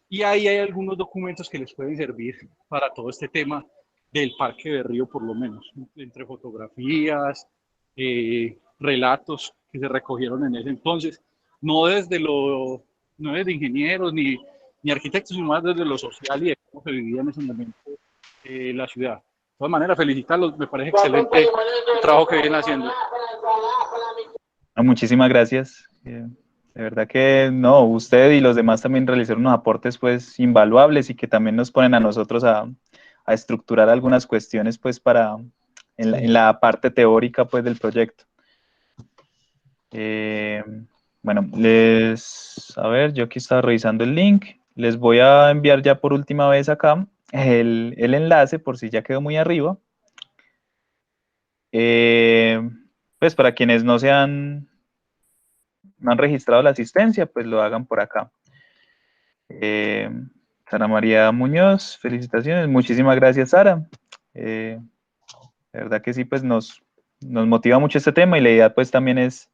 C: Y ahí hay algunos documentos que les pueden servir para todo este tema del Parque de Río, por lo menos, entre fotografías, relatos que se recogieron en ese entonces, no desde ingenieros ni arquitectos, sino más desde lo social y de cómo se vivía en ese momento la ciudad. De todas maneras, felicitarlos, me parece excelente el trabajo que vienen haciendo.
A: Muchísimas gracias. De verdad que no, usted y los demás también realizaron unos aportes pues invaluables y que también nos ponen a nosotros a estructurar algunas cuestiones pues para en la parte teórica pues del proyecto. Bueno, a ver, yo aquí estaba revisando el link, les voy a enviar ya por última vez acá el enlace por si ya quedó muy arriba. Pues para quienes no han registrado la asistencia, pues lo hagan por acá. Sara María Muñoz, felicitaciones, muchísimas gracias, Sara. De verdad que sí, pues nos motiva mucho este tema y la idea pues también es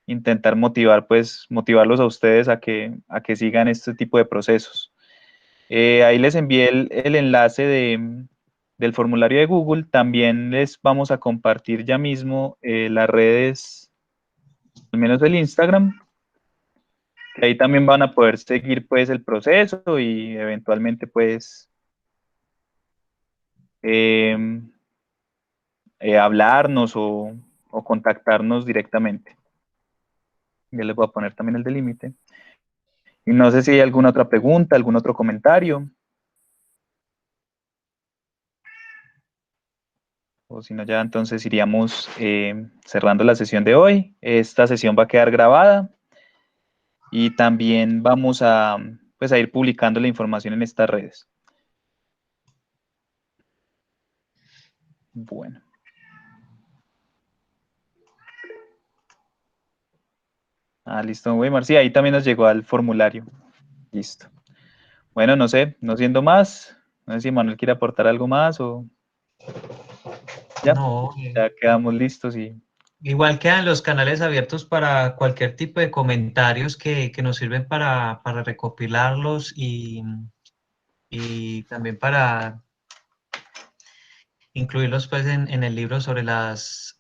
A: intentar motivarlos a ustedes a que sigan este tipo de procesos. Ahí les envié el enlace del formulario de Google. También les vamos a compartir ya mismo las redes, al menos el Instagram, que ahí también van a poder seguir pues el proceso y eventualmente pues hablarnos o contactarnos directamente. Ya les voy a poner también el de límite. Y no sé si hay alguna otra pregunta, algún otro comentario. O si no, ya entonces iríamos cerrando la sesión de hoy. Esta sesión va a quedar grabada y también vamos a ir publicando la información en estas redes. Bueno. Listo, Weimar. Sí, ahí también nos llegó al formulario. Listo. Bueno, no sé, no siendo más, no sé si Manuel quiere aportar algo más o ya,
B: No,
A: ya quedamos listos y
B: igual quedan los canales abiertos para cualquier tipo de comentarios que nos sirven para recopilarlos y también para incluirlos pues en el libro sobre las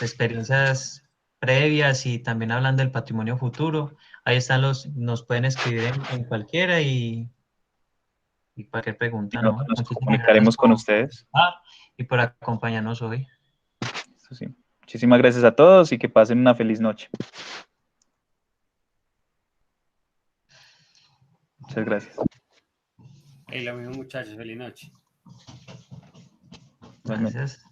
B: experiencias previas y también hablando del patrimonio futuro. Ahí están nos pueden escribir en cualquiera y cualquier pregunta, ¿no?
A: nos
B: Muchísimas gracias
A: comunicaremos con ustedes.
B: y por acompañarnos hoy.
A: Eso sí. Muchísimas gracias a todos y que pasen una feliz noche. Muchas gracias.
F: Lo mismo, muchachos. Feliz noche.
B: Gracias.